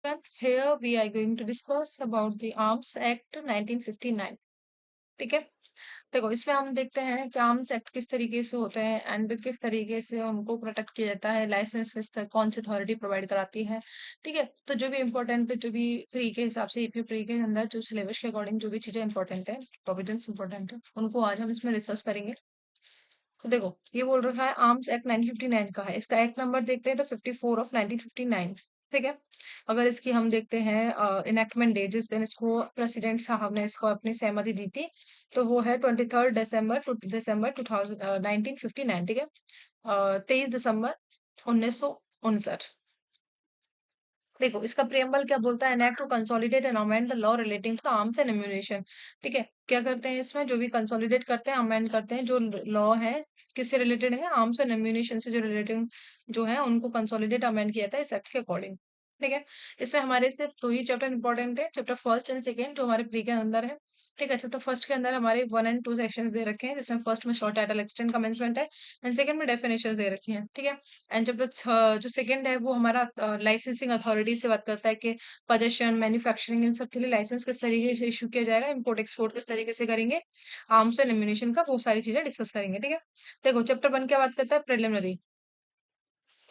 Well, here we are going to discuss about the Arms Act 1959. ठीक है, देखो इसमें हम देखते हैं कि आर्म्स एक्ट किस तरीके से होते हैं एंड किस तरीके से उनको प्रोटेक्ट किया जाता है, लाइसेंस कौन सी अथॉरिटी प्रोवाइड कराती है। ठीक है, तो जो भी इम्पोर्टेंट, जो भी प्री के हिसाब से ईपीयू प्री के अंदर जो सिलेबस के अकॉर्डिंग जो भी चीजें इंपॉर्टेंट है, प्रोविजंस इंपॉर्टेंट है, उनको आज हम इसमें डिस्कस करेंगे। तो देखो ये बोल रखा है आर्म्स एक्ट 1959 का है, इसका एक्ट नंबर देखते हैं तो 54 ऑफ 1959। ठीक है, अगर इसकी हम देखते हैं इनेक्टमेंट डेट जिस दिन इसको प्रेसिडेंट साहब ने इसको अपनी सहमति दी थी, तो वो है 23 दिसंबर 1959। ठीक है, 23 दिसंबर 1959। देखो इसका प्रियम्बल क्या बोलता है, an act to consolidate and amend the law relating to arms and ammunition. ठीक है, क्या करते हैं इसमें, जो भी कंसोलिडेट करते हैं, अमेंड करते हैं, जो लॉ है किससे रिलेटेड है, आर्म्स एंड एम्यूनेशन से जो रिलेटेड जो है उनको कंसोलिडेट अमेंड किया था इस एक्ट के अकॉर्डिंग। ठीक है, इसमें हमारे सिर्फ दो ही चैप्टर इंपॉर्टेंट है, चैप्टर फर्स्ट एंड सेकेंड जो हमारे प्री के अंदर है। ठीक है, चैप्टर फर्स्ट के अंदर हमारे 1 एंड 2 सेक्शंस दे रखे हैं, जिसमें फर्स्ट में शॉर्ट टाइटल एक्सटेंड कमेंसमेंट है एंड सेकंड में डेफिनेशन दे रखी है। ठीक है, एंड चैप्टर जो सेकंड है वो हमारा लाइसेंसिंग अथॉरिटी से बात करता है कि पोजेशन, मैन्युफैक्चरिंग, इन सब के लिए लाइसेंस किस तरीके से इशू किया जाएगा, इंपोर्ट एक्सपोर्ट किस तरीके से करेंगे, आर्म्स एंड एम्यूनेशन का वो सारी चीजें डिस्कस करेंगे। ठीक है, देखो चैप्टर 1 क्या बात करता है, प्रिलिमिनरी।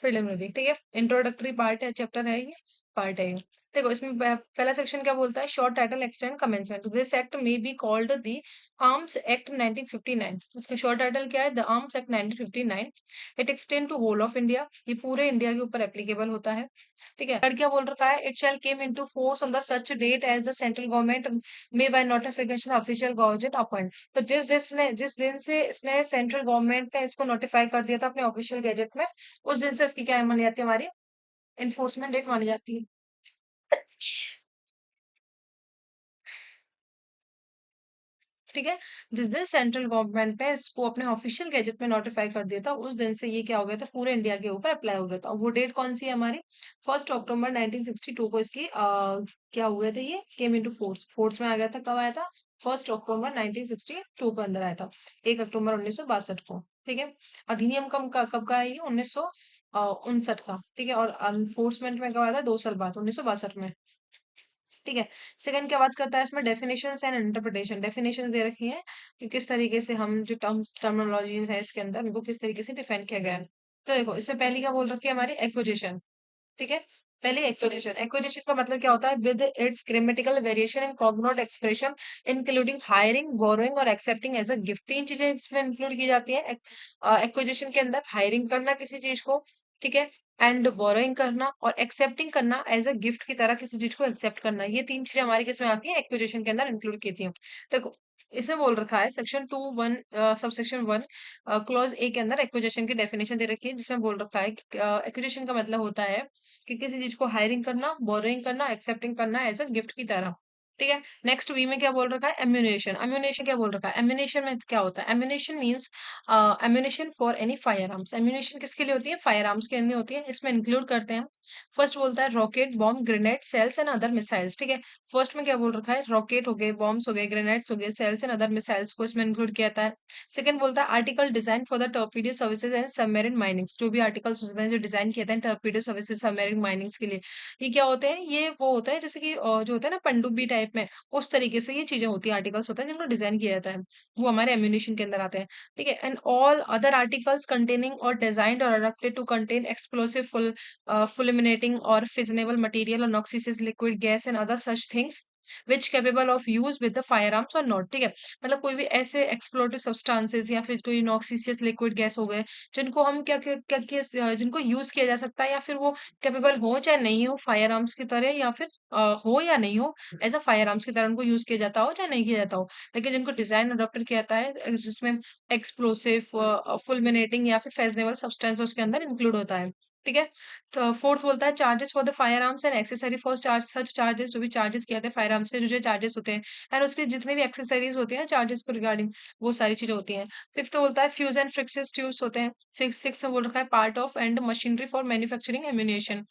प्रिलिमिनरी ठीक है, इंट्रोडक्टरी पार्ट है, चैप्टर है ये, पार्ट है ये। देखो इसमें पहला सेक्शन क्या बोलता है, short title extend commencement. This act may be called the arms act 1959। इसका शॉर्ट टाइटल क्या है, the arms act 1959। It extend to whole of India, ये पूरे इंडिया के ऊपर एप्लीकेबल होता है। ठीक है, थर्ड क्या बोल रखा है, it shall came into force on the such date as the central government may by notification official gazette appoint. तो जिस दिन से इसने सेंट्रल गवर्नमेंट ने इसको नोटिफाई कर दिया था अपने ऑफिशियल गैजेट में, उस दिन से इसकी क्या मानी जाती है, हमारी इन्फोर्समेंट डेट मानी जाती है। ठीक है, जिस दिन सेंट्रल गवर्नमेंट ने इसको अपने ऑफिशियल गैजेट में नोटिफाई कर दिया था, उस दिन से ये क्या हो गया था, पूरे इंडिया के ऊपर अप्लाई हो गया था। वो डेट कौन सी है हमारी, 1 अक्टूबर 1962 को इसकी क्या हो गया था, ये केम इनटू फोर्स, फोर्स में आ गया था। कब आया था, 1 अक्टूबर 1962 को अंदर आया था, 1 अक्टूबर 1962 को। ठीक है, अधिनियम कब का है, ये 1959 का। ठीक है, और अनफोर्समेंट में कब आया था, 2 साल बाद, 1962 में। ठीक है, सेकंड क्या बात करता है इसमें, डेफिनेशंस एंड इंटरप्रिटेशन। डेफिनेशंस दे रखी है कि किस तरीके से हम जो टर्मिनोलॉजी है इसके अंदर उनको किस तरीके से डिफाइन किया गया है। तो देखो इसमें पहली क्या बोल रखी है हमारी, एक्विजिशन। ठीक है, पहले एक्विजिशन, एक्विजिशन का मतलब क्या होता है, with its grammatical variation in cognate expression including hiring, borrowing और एक्सेप्टिंग एज अ गिफ्ट। तीन चीजें इसमें इंक्लूड की जाती है एक्विजिशन के अंदर, हायरिंग करना किसी चीज को, ठीक है, एंड बोरोइंग करना और एक्सेप्टिंग करना एज अ गिफ्ट की तरह किसी चीज को एक्सेप्ट करना। ये तीन चीजें हमारी किसमें आती है, एक्विजिशन के अंदर इंक्लूड की थी। देखो इसे बोल रखा है सेक्शन 2(1) सबसेक्शन 1 क्लॉज ए के अंदर एक्विजिशन की डेफिनेशन दे रखी है, जिसमें बोल रखा है कि एक्विजिशन का मतलब होता है कि किसी चीज को हायरिंग करना, बोरोइंग करना, एक्सेप्टिंग करना एज अ गिफ्ट की तरह। ठीक है, नेक्स्ट वी में क्या बोल रखा है, एम्यूनेशन। एम्यूनेशन क्या बोल रखा है, एम्यूनेशन में क्या होता है, ammunition means ammunition for any fire arms. Ammunition किसके लिए होती है, फायर आर्म्स के लिए होती है। इसमें इंक्लूड करते हैं, फर्स्ट बोलता है rocket, bomb, grenade, shells and other missiles. ठीक है, फर्स्ट में क्या बोल रखा है, रॉकेट हो गए, बॉम्ब्स हो गए, ग्रेनेड्स हो गए, सेल्स एंड अदर मिसाइल्स को इसमें इंक्लूड किया जाता है। सेकंड बोलता है article design for the torpedo services and submarine minings. जो भी आर्टिकल्स होते हैं जो डिजाइन किए थे टॉर्पीडो सर्विसेज, सबमरीन माइनिंग्स के लिए, ये क्या होते हैं, ये वो होता है जैसे कि जो होता है ना पनडुब्बी टाइप में, उस तरीके से ये चीजें होती है, आर्टिकल्स होते हैं जिनको डिजाइन किया जाता है, वो हमारे एम्यूनेशन के अंदर आते हैं। ठीक है, and all other articles containing or designed or adapted to contain explosive fulminating or fissionable material or noxious liquid gas and other such things which capable of use with the firearms or not। ठीक है, मतलब कोई भी ऐसे एक्सप्लोटिव substances या फिर कोई noxious liquid gas हो गए, जिनको हम जिनको यूज किया जा सकता है, या फिर वो कैपेबल हो चाहे नहीं हो फायर आर्म्स की तरह, या फिर हो या नहीं हो एज अ फायर आर्म्स की तरह उनको यूज किया जाता हो चाहे नहीं किया जाता हो, लेकिन जिनको डिजाइन अडॉप्टेड किया जाता है जिसमें एक्सप्लोसिव, फुलमिनेटिंग या फिर फेजनेबल सब्सटेंस उसके अंदर इंक्लूड होता है। ठीक है, तो फोर्थ बोलता है charges for the fire arms and accessory for charge such charges. जो भी चार्जेस किए जाते हैं फायर आर्म्स के, जो चार्जेस होते हैं एंड उसके जितने भी एक्सेसरीज होती हैं चार्जेस को रिगार्डिंग, वो सारी चीजें होती हैं। फिफ्थ बोलता है फ्यूज एंड फ्रिक्सेस ट्यूब्स होते हैं। फिफ्थ सिक्स में बोल रखा है part of and machinery for manufacturing ammunition.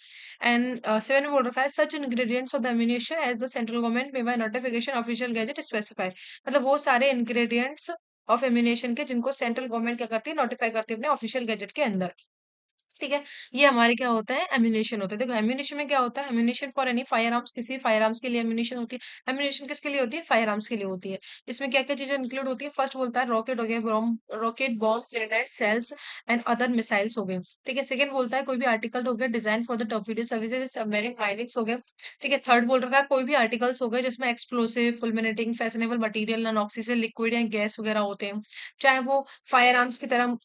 And seven में बोल रखा है such ingredients of the ammunition as the central government may by notification official gazette specify. मतलब वो सारे इंग्रेडिएंट्स ऑफ एम्यूनेशन के जिनको सेंट्रल गवर्नमेंट क्या करती है, नोटिफाई करती है अपने ऑफिशियल गैजेट के अंदर। ठीक है? ये हमारे क्या होता है एम्यूनेशन होता है। देखो एम्यूनेशन में क्या होता है ammunition for any fire arms किसी फायर आर्म्स के लिए एम्यूनेशन होती है। एम्यूनेशन किसके लिए होती है? फायर आर्म्स के लिए होती है। इसमें क्या-क्या चीज़ें इंक्लूड होती है? फर्स्ट बोलता है रॉकेट हो गया, rocket, bomb, grenade, shells and other missiles हो गए। ठीक है? सेकंड बोलता है कोई भी आर्टिकल हो गया design for the torpedo services submarine minings हो गया। ठीक है? थर्ड बोल रखा है कोई भी आर्टिकल्स हो गए जिसमें explosive, fulminating, fissionable material, non oxygen, liquid या गैस वगैरह होते हैं। चाहे वो फायर आर्म्स की तरह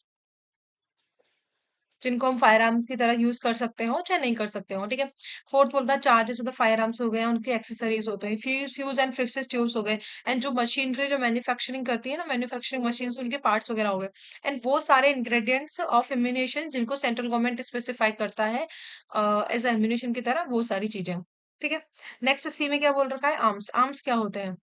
जिनको हम फायर आर्म्स की तरह यूज़ कर सकते हो, चाहे नहीं कर सकते हो, ठीक है? फोर्थ बोलता है charges of the fire arms हो गए, उनके एक्सेसरीज़ होते हैं, फ्यूज़ एंड फिक्सेड ट्यूब्स हो गए एंड जो मशीनरी जो मैन्युफैक्चरिंग करती है ना, मैन्युफैक्चरिंग मशीन्स उनके पार्ट्स वगैरह हो गए एंड वो सारे इंग्रीडिएंट्स ऑफ एम्यूनेशन जिनको सेंट्रल गवर्नमेंट स्पेसिफाई करता है एज़ अ एम्यूनेशन की तरह वो सारी चीज़ें, ठीक है? नेक्स्ट सी में क्या बोल रखा है आर्म्स, आर्म्स क्या होते हैं?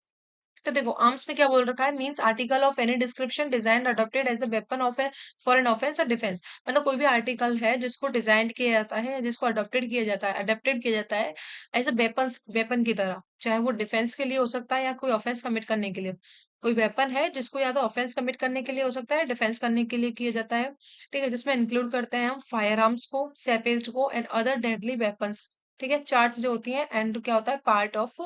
तो देखो आर्म्स में क्या बोल रखा है means article of any description design adapted as a weapon of a foreign offence or defence मतलब कोई भी आर्टिकल है जिसको डिजाइन किया जाता है जिसको अडॉप्टेड किया जाता है अडेप्टेड किया जाता है एज अ वेपन की तरह चाहे वो डिफेंस के लिए हो सकता है या कोई ऑफेंस कमिट करने के लिए कोई वेपन है जिसको या तो ऑफेंस कमिट करने के लिए हो सकता है डिफेंस करने के लिए किया जाता है ठीक है जिसमें इंक्लूड करते हैं हम फायर आर्म्स को सेपेस्ड को एंड अदर डेडली वेपन्स ठीक है चार चीजें होती हैं एंड क्या होता है part of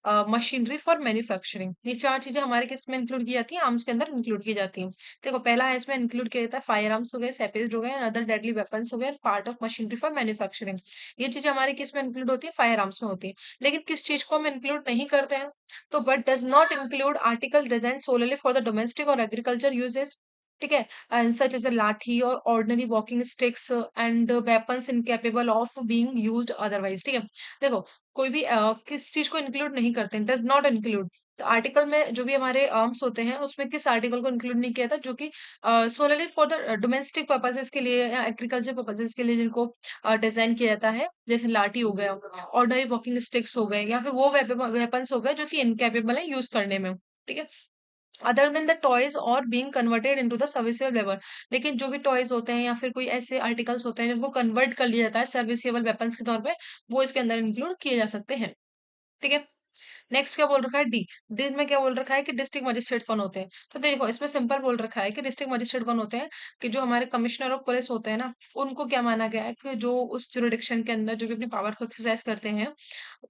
machinery for manufacturing ये चार चीजें हमारे किस में इंक्लूड की जाती हैं आर्म्स के अंदर इंक्लूड की जाती हैं देखो पहला है इसमें इंक्लूड किया जाता है फायर आर्म्स हो गए सेपेस्ड हो गए अदर डेडली वेपन्स हो गए part of machinery for manufacturing ये चीजें हमारी किस में इंक्लूड होती है फायर आर्म्स में होती है लेकिन किस चीज को हम इंक्लूड नहीं करते हैं तो but does not include article design solely for the domestic और एग्रीकल्चर यूजेस ठीक है and such as a lathi और ordinary walking sticks and weapons incapable of being used otherwise ठीक है देखो कोई भी किस चीज को इंक्लूड नहीं करते हैं डज नॉट इंक्लूड तो आर्टिकल में जो भी हमारे आर्म्स होते हैं उसमें किस आर्टिकल को इंक्लूड नहीं किया था जो कि सोलरली फॉर द डोमेस्टिक पर्पसेस के लिए या एग्रीकल्चर पर्पसेस के लिए जिनको डिजाइन किया जाता है जैसे लाठी हो गया ऑर्डनरी वॉकिंग स्टिक्स हो गए या फिर वो वेपन्स हो गए जो कि इनकेपेबल है यूज करने में ठीक है अदर देन द टॉयज और being converted into the serviceable weapon लेकिन जो भी टॉयज होते हैं या फिर कोई ऐसे आर्टिकल्स होते हैं जिनको कन्वर्ट कर लिया जाता है सर्विसेबल वेपन्स के तौर पे वो इसके अंदर इंक्लूड किए जा सकते हैं ठीक है नेक्स्ट क्या बोल रखा है डी डी में क्या बोल रखा है कि डिस्ट्रिक्ट मजिस्ट्रेट कौन होते हैं तो देखो इसमें सिंपल बोल रखा है कि डिस्ट्रिक्ट मजिस्ट्रेट कौन होते हैं कि जो हमारे कमिश्नर ऑफ पुलिस होते हैं ना उनको क्या माना गया है कि जो उस जुरिडिक्शन के अंदर जो भी अपनी पावर को एक्सरसाइज करते हैं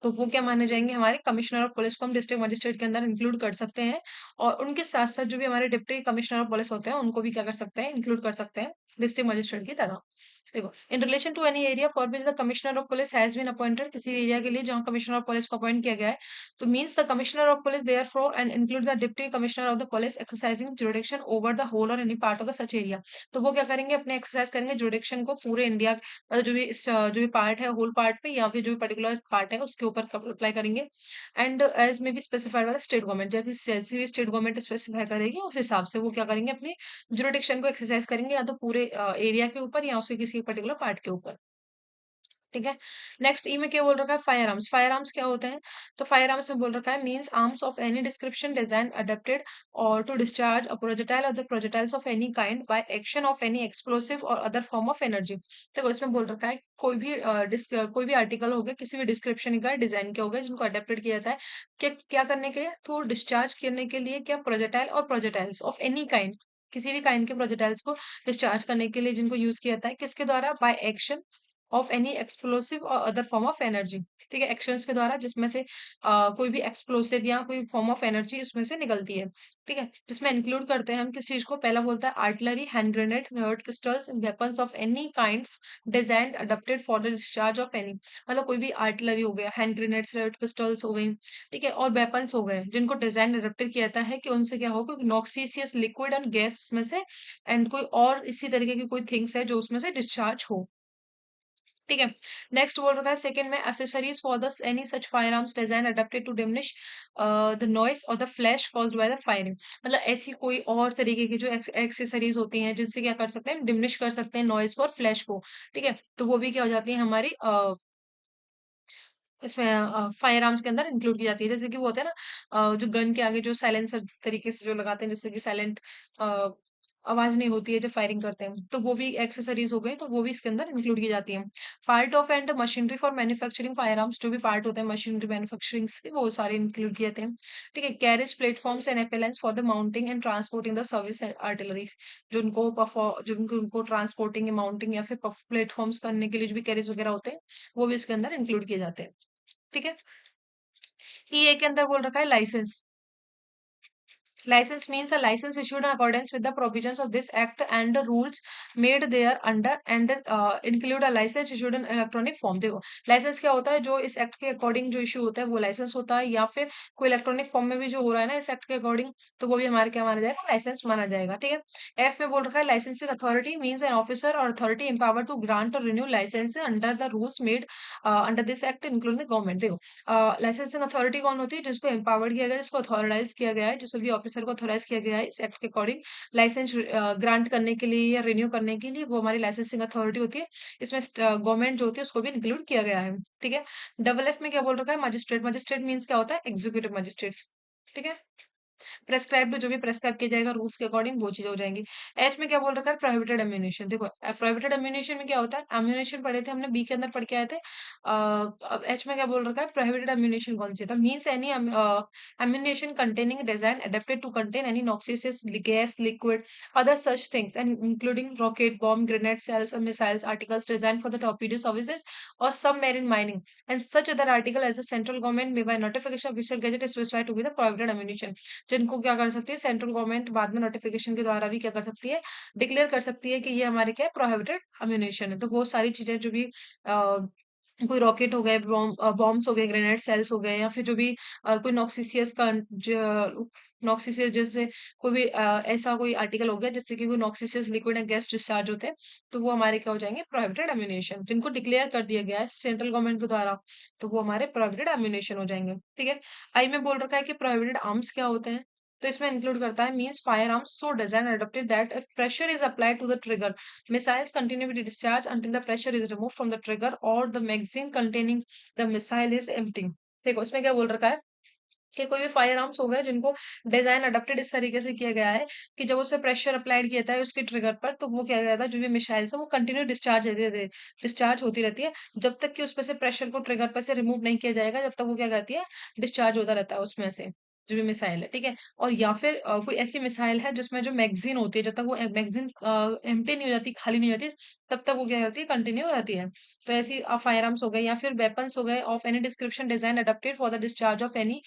तो वो क्या माने जाएंगे हमारे कमिश्नर ऑफ पुलिस को हम डिस्ट्रिक्ट मजिस्ट्रेट के अंदर इंक्लूड कर सकते हैं और उनके साथ साथ जो भी हमारे डिप्टी कमिश्नर ऑफ पुलिस होते हैं उनको भी क्या कर सकते हैं इंक्लूड कर सकते हैं डिस्ट्रिक्ट मजिस्ट्रेट की तरह देखो in relation to any area for which the commissioner of police has been appointed किसी भी एरिया के लिए जहां कमिश्नर ऑफ पुलिस को अपॉइंट किया गया है तो means the commissioner of police there for and include the deputy commissioner of the police exercising jurisdiction over the whole और any part of the such area तो वो क्या करेंगे अपने एक्सरसाइज करेंगे जुडिक्शन को पूरे इंडिया जो भी पार्ट है होल पार्ट पे या फिर जो भी पर्टिकुलर पार्ट है उसके ऊपर अप्लाई करेंगे एंड एज में be specified by the state government जब भी जैसे भी स्टेट गवर्नमेंट स्पेसिफाई करेगी उस हिसाब से वो क्या करेंगे अपनी जुरिडिक्शन को एक्सरसाइज करेंगे या तो पूरे एरिया के ऊपर या उसके किसी पर्टिकुलर पार्ट के ऊपर ठीक है नेक्स्ट ई में क्या बोल रखा है फायर आर्म्स क्या होते हैं तो फायर आर्म्स में बोल रखा है means arms of any description design adapted or to discharge a projectile or the projectiles of any kind by action of any explosive or other form of energy देखो इसमें बोल रखा है कोई भी आर्टिकल हो गया किसी भी डिस्क्रिप्शन का डिजाइन के हो गए जिनको अडेप्टेड किया जाता है क्या करने के लिए तो डिस्चार्ज करने के लिए क्या प्रोजेटाइल और प्रोजेटाइल्स ऑफ एनी काइंड किसी भी काइंड के प्रोजेटाइल्स को डिस्चार्ज करने के लिए जिनको यूज किया जाता है किसके द्वारा bye action of any explosive or other form of energy ठीक है एक्शंस के द्वारा जिसमें से कोई भी एक्सप्लोसिव या कोई फॉर्म ऑफ एनर्जी उसमें से निकलती है ठीक है जिसमें इंक्लूड करते हैं हम किस चीज को पहला बोलता है artillery hand grenade hurt pistols weapons of any kinds design adapted for the discharge of any मतलब कोई भी आर्टिलरी हो गया हैंड ग्रेनेड्स हर्ट पिस्टल्स हो गई ठीक है और वेपन्स हो गए जिनको डिजाइन अडप्टेड किया जाता है कि उनसे क्या होगा नॉक्सीसियस लिक्विड एंड गैस उसमें से एंड कोई और इसी तरीके की कोई थिंग्स है जो उसमें से डिस्चार्ज हो ठीक है नेक्स्ट बोल रखा है सेकंड में accessories for the any such fire arms design adapted to diminish the noise or the flash caused by the firing मतलब ऐसी कोई और तरीके की जो एक्सेसरीज होती हैं जिससे क्या कर सकते हैं डिमिनिश कर सकते हैं नॉइस को और फ्लैश को ठीक है तो वो भी क्या हो जाती है हमारी इसमें फायर आर्म्स के अंदर इंक्लूड की जाती है जैसे कि वो होता है ना जो गन के आगे जो साइलेंसर तरीके से जो लगाते हैं जैसे कि साइलेंट आवाज नहीं होती है जब फायरिंग करते हैं, तो वो भी एक्सेसरीज हो गई, तो वो भी इसके अंदर इंक्लूड की जाती है। Part of and machinery for manufacturing fire arms, जो भी पार्ट होते हैं मशीनरी मैन्युफैक्चरिंग के, वो सारे इंक्लूड किए जाते हैं। ठीक है, carriage platforms and appliances for the mounting and transporting the service artilleries, जो उनको ट्रांसपोर्टिंग माउंटिंग या फिर प्लेटफॉर्म्स करने के लिए जो भी कैरेज वगैरह होते हैं, वो भी इसके अंदर इंक्लूड किए जाते हैं। ठीक है, ईए के अंदर बोल रखा है licence. License means a license issued in accordance with the provisions of this act and the rules made there under and include a license issued in electronic form। देखो लाइसेंस क्या होता है, जो इस एक्ट के अकॉर्डिंग जो issue होता है वो लाइसेंस होता है, या फिर कोई इलेक्ट्रॉनिक फॉर्म में भी जो हो रहा है ना इस एक्ट के अकॉर्डिंग, तो वो भी हमारे क्या माना जाएगा, लाइसेंस माना जाएगा। ठीक है, एफ में बोल रखा है licensing authority means an officer or authority empowered to grant or renew licence under the rules made under this act including the government. देखो लाइसेंसिंग अथॉरिटी कौन होती है, जिसको एम्पावर्ड किया गया है, जिसको अथॉराइज किया गया है, जिस भी ऑफिसर को अथॉराइज किया गया है इस एक्ट के अकॉर्डिंग लाइसेंस ग्रांट करने के लिए या रिन्यू करने के लिए, वो हमारी लाइसेंसिंग अथॉरिटी होती है। इसमें गवर्नमेंट जो होती है उसको भी इंक्लूड किया गया है। ठीक है, डबल एफ में क्या बोल रखा है, मजिस्ट्रेट। मजिस्ट्रेट मीन्स क्या होता है, एग्जीक्यूटिव मजिस्ट्रेट। ठीक है, प्रेस्क्राइब जो भी प्रेस्क्राइब किया जाएगा रूल्स के अकॉर्डिंग वो चीजें हो जाएंगी। एच में क्या बोल रखा है, प्रोहिबिटेड एम्यूनेशन। देखो प्रोहिबिटेड एम्यूनेशन में क्या होता है, एम्यूनेशन पढ़े थे हमने बी के अंदर पढ़ के आए थे। अब एच में क्या बोल रखा है, प्रोहिबिटेड एम्यूनेशन कौन सी है, तो means any ammunition containing design adapted to contain any noxious gas liquid other such things and including rocket bomb grenade shells or missiles articles design for the torpedo services or submarine mining and such other article as the central government may by notification official gazette is specified to be the prohibited ammunition, जिनको क्या कर सकती है central government बाद में notification के द्वारा भी क्या कर सकती है, डिक्लेयर कर सकती है कि ये हमारे क्या है, प्रोहिबिटेड अम्यूनेशन है। तो वो सारी चीजें जो भी कोई रॉकेट हो गए, बॉम्ब्स हो गए, ग्रेनेड सेल्स हो गए, या फिर जो भी कोई नॉक्सिसियस का नॉक्सिसियस जैसे कोई भी ऐसा कोई आर्टिकल हो गया जिससे कि कोई noxious liquid and gas discharge होते हैं, तो वो हमारे क्या हो जाएंगे, प्रोहिबिटेड अम्यूनेशन, जिनको डिक्लेयर कर दिया गया है सेंट्रल गवर्नमेंट के द्वारा, तो वो हमारे प्रोहिबिटेड अम्यूनेशन हो जाएंगे। ठीक है, आई में बोल रखा है कि प्रोहिबिटेड आर्म्स क्या होते हैं, तो इसमें इंक्लूड करता है means firearms so design adapted that if pressure is applied to the trigger missiles continue to be discharged until the pressure is removed from the trigger or the magazine containing the missile is empty। देखो इसमें क्या बोल रखा है कि कोई भी fire arms हो गए जिनको डिजाइन अडेप्टेड इस तरीके से किया गया है कि जब उस पर प्रेशर अप्लाइड किया जाता है उसके ट्रिगर पर, तो वो क्या कहता है, जो भी मिसाइल्स है वो कंटिन्यू डिस्चार्ज होती रहती है, जब तक कि उसमें से प्रेशर को ट्रिगर पर से रिमूव नहीं किया जाएगा, जब तक वो क्या करती है, डिस्चार्ज होता रहता है उसमें से जो भी मिसाइल है। ठीक है, और या फिर कोई ऐसी मिसाइल है जिसमें जो मैगजीन होती है, जब तक वो मैगजीन एम्प्टी नहीं हो जाती, खाली नहीं हो जाती, तब तक वो क्या करती है, कंटिन्यू रहती है। तो ऐसी फायर आर्म्स हो गए या फिर वेपन्स हो गए of any description design adapted for the discharge of any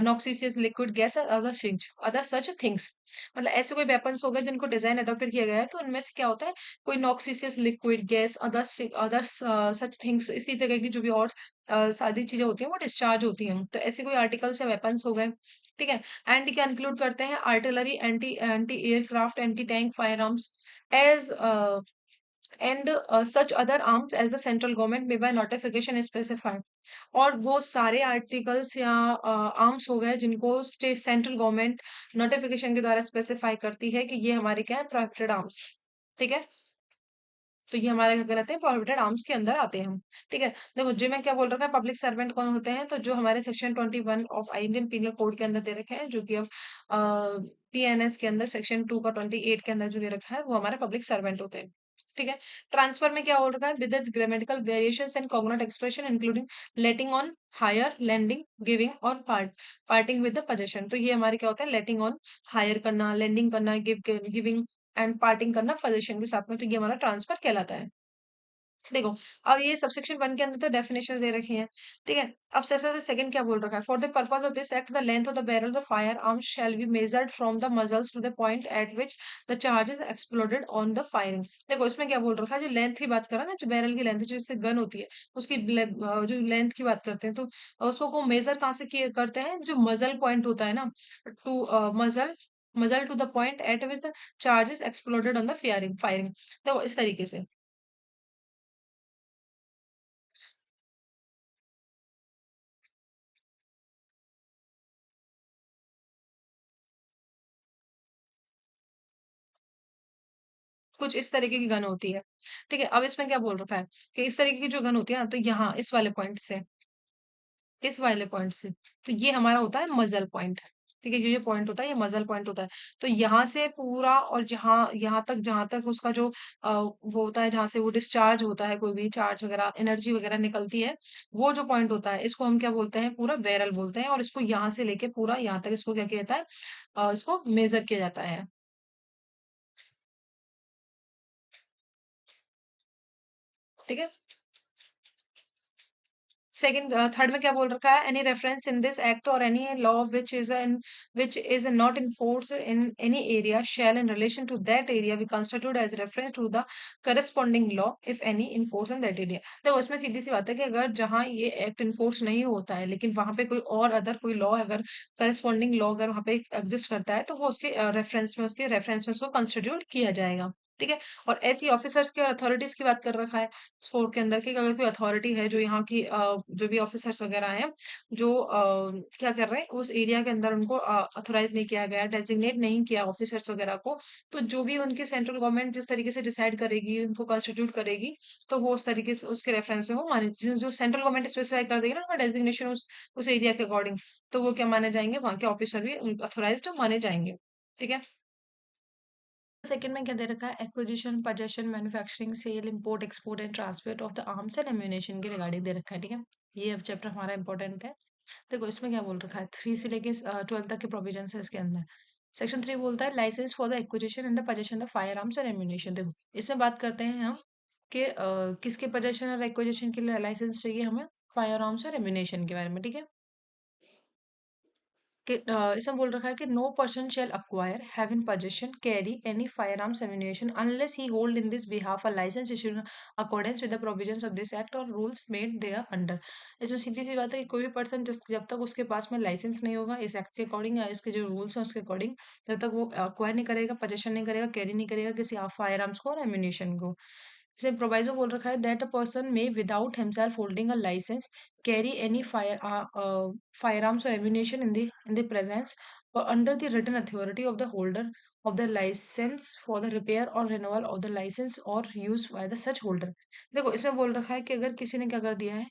noxious liquid gas other such things. मतलब ऐसे कोई वेपन्स हो गए जिनको डिजाइन अडॉप्टेड किया गया है, तो उनमें से क्या होता है, कोई noxious liquid gas other such things, इसी तरह की जो भी और सारी चीजें होती हैं वो डिस्चार्ज होती हैं, तो ऐसे कोई आर्टिकल्स या वेपन्स हो गए। ठीक है, एंड क्या इंक्लूड करते हैं, artillery anti anti aircraft anti tank firearms as and such other arms as the central government may by notification specified. और वो सारे आर्टिकल्स या आर्म्स हो गए जिनको स्टेट सेंट्रल गवर्नमेंट नोटिफिकेशन के द्वारा स्पेसिफाई करती है कि ये हमारे क्या है, प्रोहिबिटेड आर्म्स। ठीक है, तो ये हमारे क्या कहलाते हैं, प्रोहिबिटेड आर्म्स के अंदर आते हैं हम। ठीक है, देखो जी मैं क्या बोल रखा है, पब्लिक सर्वेंट कौन होते हैं, तो जो हमारे section 21 of Indian penal code के अंदर दे रखे हैं, जो कि अब पीएनएस के अंदर सेक्शन 2 का 28 के अंदर जो दे रखा है, वो हमारे पब्लिक सर्वेंट होते हैं। ठीक है, ट्रांसफर में क्या बोल रखा है, with grammatical variations and cognate expressions including letting on, hire, lending, giving or parting with the possession. तो ये हमारे क्या होता है, लेटिंग ऑन, हायर करना, लेंडिंग करना, गिविंग एंड पार्टिंग करना पोजीशन के साथ में, तो ये हमारा ट्रांसफर कहलाता है। देखो अब ये सबसेक्शन 1 के अंदर तो डेफिनेशन दे रखी है। ठीक है, अब सेक्शन सेकंड क्या बोल रखा है, for the purpose of this act the length of the barrel of fire arm shall be measured from the muzzles to the point at which the charge is exploded on the firing. देखो इसमें क्या बोल रखा है, जो length की बात करा ना, जो बैरल की लेंथ जो इससे गन होती है उसकी जो लेंथ की बात करते हैं, तो उसको को मेजर कहाँ से किए करते हैं, जो मजल पॉइंट होता है ना, to muzzle to the point at which the charge is exploded on the firing. तो इस तरीके से कुछ इस तरीके की गन होती है। ठीक है, अब इसमें क्या बोल रखा है कि इस तरीके की जो गन होती है ना, तो यहाँ इस वाले पॉइंट से, तो ये हमारा होता है मजल पॉइंट। ठीक है? ये पॉइंट होता है, ये मसल पॉइंट होता है। तो यहाँ से पूरा और जहाँ यहाँ तक जहाँ तक उसका जो वो होता है जहाँ से वो डिस्चार्ज होता है कोई भी चार्ज वगैरह, एनर्जी वगैरह निकलती है, वो जो पॉइंट होता है इसको हम क्या बोलते हैं? पूरा बैरल बोलते हैं और इसको यहाँ से लेके पूरा यहाँ तक इसको क्या किया जाता है? इसको मेज़र किया जाता है। ठीक है? सेकंड थर्ड में क्या बोल रखा है? Any reference in this act or any law which is not enforced in any area shall in relation to that area be constituted as reference to the corresponding law if any enforced in that area। देखो इसमें सीधी सी बात है कि अगर जहां ये act enforce नहीं होता है लेकिन वहां पे कोई और अदर कोई लॉ अगर करस्पॉन्डिंग लॉ अगर वहां पे एग्जिस्ट करता है तो वो उसके रेफरेंस में उसको कंस्टिट्यूट किया जाएगा। ठीक है? और ऐसी ऑफिसर्स की और अथॉरिटीज की बात कर रखा है फोर्ट के अंदर कि अगर कोई अथॉरिटी है जो यहाँ की जो भी ऑफिसर्स वगैरह हैं जो क्या कर रहे हैं उस एरिया के अंदर उनको अथोराइज नहीं किया गया डेजिग्नेट नहीं किया ऑफिसर्स वगैरह को तो जो भी उनकी सेंट्रल गवर्नमेंट जिस तरीके से डिसाइड करेगी उनको कॉन्स्टिट्यूट करेगी तो वो उस तरीके से उसके रेफरेंस में वो माने जो सेंट्रल गवर्नमेंट स्पेसिफाई कर देगी ना डेजिग्नेशन उस एरिया के अकॉर्डिंग तो वो क्या माने जाएंगे वहां के ऑफिसर भी अथोराइज माने जाएंगे। ठीक है? सेकंड में क्या दे रखा है? Acquisition possession manufacturing sale import export and transport of the arms and ammunition के रिगार्डिंग दे रखा है। ठीक है? ये अब चैप्टर हमारा इंपॉर्टेंट है। देखो इसमें क्या बोल रखा है? 3 से लेके 12 तक के प्रोविजन है इसके अंदर। सेक्शन 3 बोलता है licence for the acquisition and the possession of fire arms और एम्यूनेशन। देखो इसमें बात करते हैं हम कि किसके पोजेशन और एक्विजिशन के लिए लाइसेंस चाहिए हमें? फायर आर्म्स और एम्यूनेशन के बारे में। ठीक है? कि इसमें बोल रखा है कि no person shall acquire have in possession carry any fire arms ammunition unless he hold in this behalf a licence issued accordance with the provisions of this act or rules made thereunder. इसमें सीधी सी बात है कि कोई भी person जब तक उसके पास में लाइसेंस नहीं होगा इस एक्ट के अकॉर्डिंग या इसके जो रूल्स हैं उसके अकॉर्डिंग जब तक वो अक्वायर नहीं करेगा पोजेशन नहीं करेगा कैरी नहीं करेगा किसी फायर आर्म्स को और एम्यूनेशन को। जैसे प्रोवाइजो बोल रखा है that a person may without himself holding a licence carry any firearms or ammunition in the presence or under the written authority of the holder of the license for the repair or renewal of the license or use by the such holder। देखो इसमें बोल रखा है कि अगर किसी ने क्या कर दिया है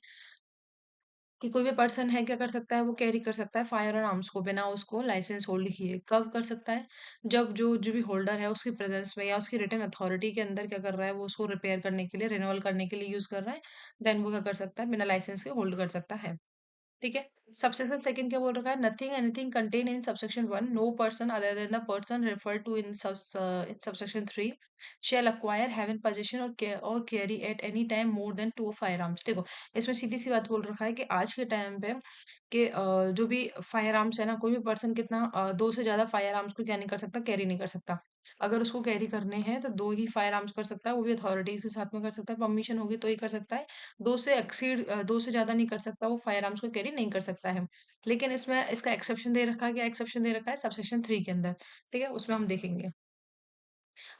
कि कोई भी पर्सन है क्या कर सकता है वो कैरी कर सकता है फायर और आर्म्स को बिना उसको लाइसेंस होल्ड किए कब कर सकता है जब जो भी होल्डर है उसकी प्रेजेंस में या उसकी रिटन अथॉरिटी के अंदर क्या कर रहा है वो उसको रिपेयर करने के लिए रिन्यूअल करने के लिए यूज कर रहा है देन वो क्या कर सकता है बिना लाइसेंस के होल्ड कर सकता है। ठीक है? सबसेक्शन सेकंड क्या बोल रखा है? Nothing anything contain in subsection 1 no person other than the person referred to in subsection 3 shall acquire have in possession or carry at any time more than 2 firearms। देखो इसमें सीधी सी बात बोल रखा है कि आज के टाइम पे कि जो भी फायर आर्म्स है ना कोई भी पर्सन कितना दो से ज्यादा फायर आर्म्स को क्या नहीं कर सकता कैरी नहीं कर सकता। अगर उसको कैरी करने हैं तो दो ही फायर आर्म्स कर सकता है वो भी अथॉरिटीज के साथ में कर सकता है परमिशन होगी तो ही कर सकता है। दो से ज्यादा नहीं कर सकता वो फायर आर्म्स को कैरी नहीं कर सकता है। लेकिन इसमें इसका एक्सेप्शन दे रखा है क्या एक्सेप्शन दे रखा है सबसेक्शन 3 के अंदर। ठीक है? उसमें हम देखेंगे।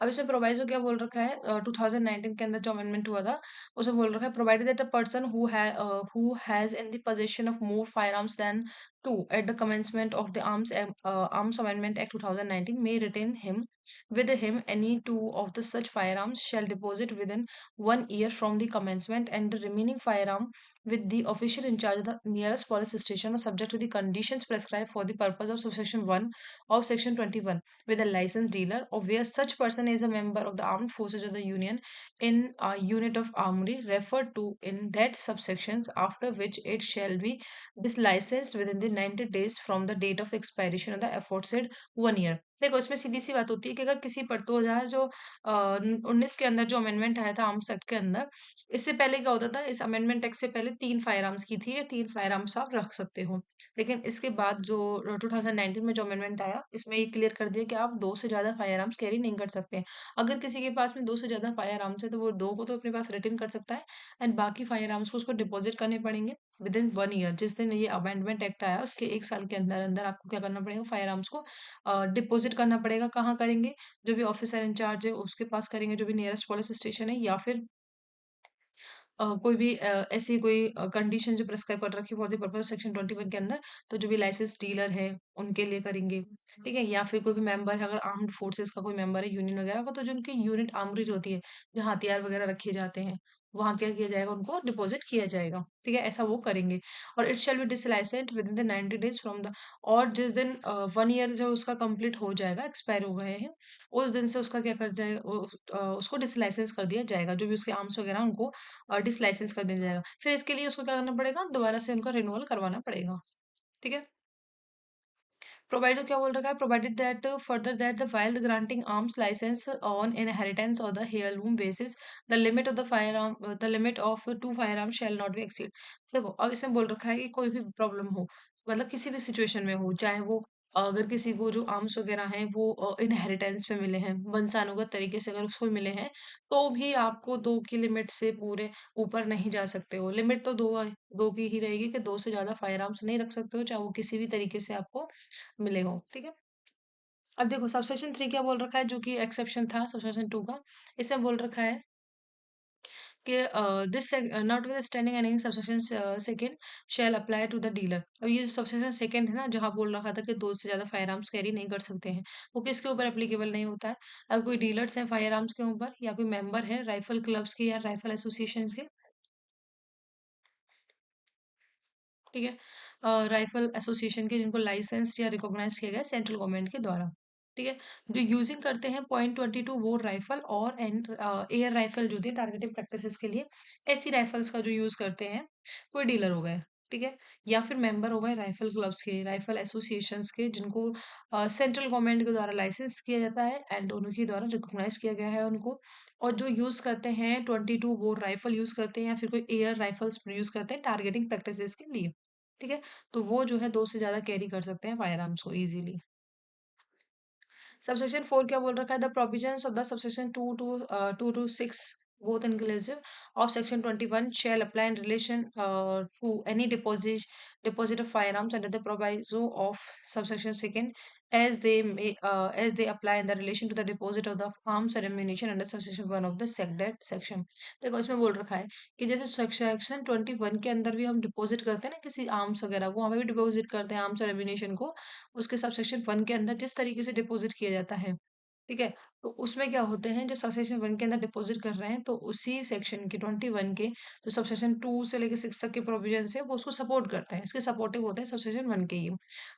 अब इसमें प्रोवाइजो क्या बोल रखा है 2019 के अंदर जो अमेंडमेंट हुआ था उसमें बोल रखा है provided that a person who has in the position of more firearms than two at the commencement of the arms amendment act 2019 may retain him with him any two of the such firearms shall deposit within 1 year from the commencement and the remaining firearm with the official in charge of the nearest police station or subject to the conditions prescribed for the purpose of subsection 1 of section 21 with a licensed dealer or where such person is a member of the armed forces of the union in a unit of armory referred to in that subsections after which it shall be dislicensed within the 90 days from the date of expiration of the aforesaid 1 year। देखो इसमें सीधी सी बात होती है कि अगर किसी पर 2000 जो 19 के अंदर जो अमेंडमेंट आया था आर्म्स एक्ट के अंदर इससे पहले क्या होता था इस अमेंडमेंट एक्ट से पहले 3 फायर आर्म्स की थी ये 3 फायर आर्म्स आप रख सकते हो। लेकिन इसके बाद जो 2019 में जो अमेंडमेंट आया इसमें ये क्लियर कर दिया कि आप दो से ज्यादा फायर आर्म्स कैरी नहीं कर सकते। अगर किसी के पास में दो से ज्यादा फायर आर्म्स है तो वो दो को तो अपने पास रिटर्न कर सकता है एंड बाकी फायर आर्म्स को उसको डिपॉजिट करने पड़ेंगे विद इन 1 ईयर। जिस दिन ये अमेंडमेंट एक्ट आया उसके 1 साल के अंदर अंदर आपको क्या करना पड़ेगा फायर आर्म्स को डिपॉजिट करना पड़ेगा। कहाँ करेंगे? जो भी ऑफिसर इंचार्ज है उसके पास करेंगे जो भी नियरेस्ट पुलिस स्टेशन है या फिर कोई भी ऐसी कोई कंडीशन जो प्रिस्क्राइब कर रखी फॉर द पर्पस सेक्शन 21 के अंदर तो जो भी लाइसेंस डीलर है उनके लिए करेंगे। ठीक है? या फिर कोई भी मेंबर है अगर आर्म्ड फोर्सेस का कोई मेंबर है यूनियन वगैरह का तो जो उनकी यूनिट आर्मरी होती है जहाँ हथियार वगैरह रखे जाते हैं वहाँ क्या किया जाएगा, उनको डिपॉज़िट किया जाएगा, ठीक है? ऐसा वो करेंगे। और it shall be dislicensed within the 90 days from the, और जिस दिन 1 ईयर जब उसका कंप्लीट हो जाएगा, एक्सपायर हो गए हैं, उस दिन से उसका क्या कर जाएगा, उसको डिसलाइसेंस कर दिया जाएगा। जो भी उसके आर्म्स वगैरह उनको डिसलाइसेंस कर दिया जाएगा। फिर इसके लिए उसको क्या करना पड़ेगा, दोबारा से उनका रिन्यूअल करवाना पड़ेगा, ठीक है? प्रोवाइडर क्या बोल रखा है, provided that further that the while granting arms licence on inheritance or the heirloom basis the limit of the fire arm, the limit of two fire arm shall not be exceed. देखो अब इसमें बोल रखा है कि कोई भी problem हो, मतलब किसी भी सिचुएशन में हो, चाहे वो अगर किसी को जो आर्म्स वगैरह हैं वो इनहेरिटेंस में मिले हैं, वंशानुगत तरीके से अगर उसको मिले हैं, तो भी आपको 2 की लिमिट से पूरे ऊपर नहीं जा सकते हो। लिमिट तो 2 है, 2 की ही रहेगी कि 2 से ज़्यादा फायर आर्म्स नहीं रख सकते हो, चाहे वो किसी भी तरीके से आपको मिले हो, ठीक है? अब देखो सबसेक्शन 3 क्या बोल रखा है, जो कि एक्सेप्शन था सबसेक्शन 2 का। इसमें बोल रखा है कि this notwithstanding any subsection second shall apply to the dealer. अब ये सबसेक्शन सेकंड है ना, जहाँ बोल रखा था कि 2 से ज़्यादा फायर आर्म्स कैरी नहीं कर सकते हैं, वो किसके ऊपर एप्लीकेबल नहीं होता है? अगर कोई डीलर्स हैं फायर आर्म्स के ऊपर, या कोई मेंबर है राइफल क्लब्स के या राइफल एसोसिएशन के, ठीक है? राइफल एसोसिएशन के जिनको लाइसेंस या रिकॉग्नाइज किया गया सेंट्रल गवर्नमेंट के द्वारा, ठीक है? जो यूजिंग करते हैं .22 बोर राइफल और एंड एयर राइफल जो होती है टारगेटिंग प्रैक्टिसेस के लिए, ऐसी राइफल्स का जो यूज करते हैं, कोई डीलर हो गए, ठीक है? या फिर मेंबर हो गए राइफल क्लब्स के, राइफल एसोसिएशंस के, जिनको सेंट्रल गवर्नमेंट के द्वारा लाइसेंस किया जाता है एंड उनके द्वारा रिकॉग्नाइज किया गया है उनको, और जो यूज करते हैं 22 बोर राइफल यूज करते हैं, या फिर कोई एयर राइफल्स यूज करते हैं टारगेटिंग प्रैक्टिसेस के लिए, ठीक है? तो वो जो है 2 से ज़्यादा कैरी कर सकते हैं फायर आर्म्स को ईज़िली। सबसेक्शन 4 क्या बोल रखा है, the provisions of the subsection 2 to 6 both inclusive of section 21 shall apply in relation to any deposit of firearms under the proviso of subsection second, as they apply in the relation to the deposit of the arms and ammunition under subsection 1 of the said section। देखो इसमें बोल रखा है कि जैसे section 21 के अंदर भी हम डिपॉजिट करते हैं ना किसी आर्म्स वगैरह को, वहां पे भी डिपॉजिट करते हैं आर्म्स और एम्यूनेशन को, उसके सबसेक्शन 1 के अंदर जिस तरीके से डिपॉजिट किया जाता है, ठीक है? तो उसमें क्या होते हैं, जो सबसेक्शन 1 के अंदर डिपॉजिट कर रहे हैं, तो उसी सेक्शन के 21 के जो सबसेक्शन 2 से लेके 6 तक के प्रोविजंस है, वो उसको सपोर्ट करते हैं। इसके सपोर्टिव होते हैं सबसेक्शन 1 के ये।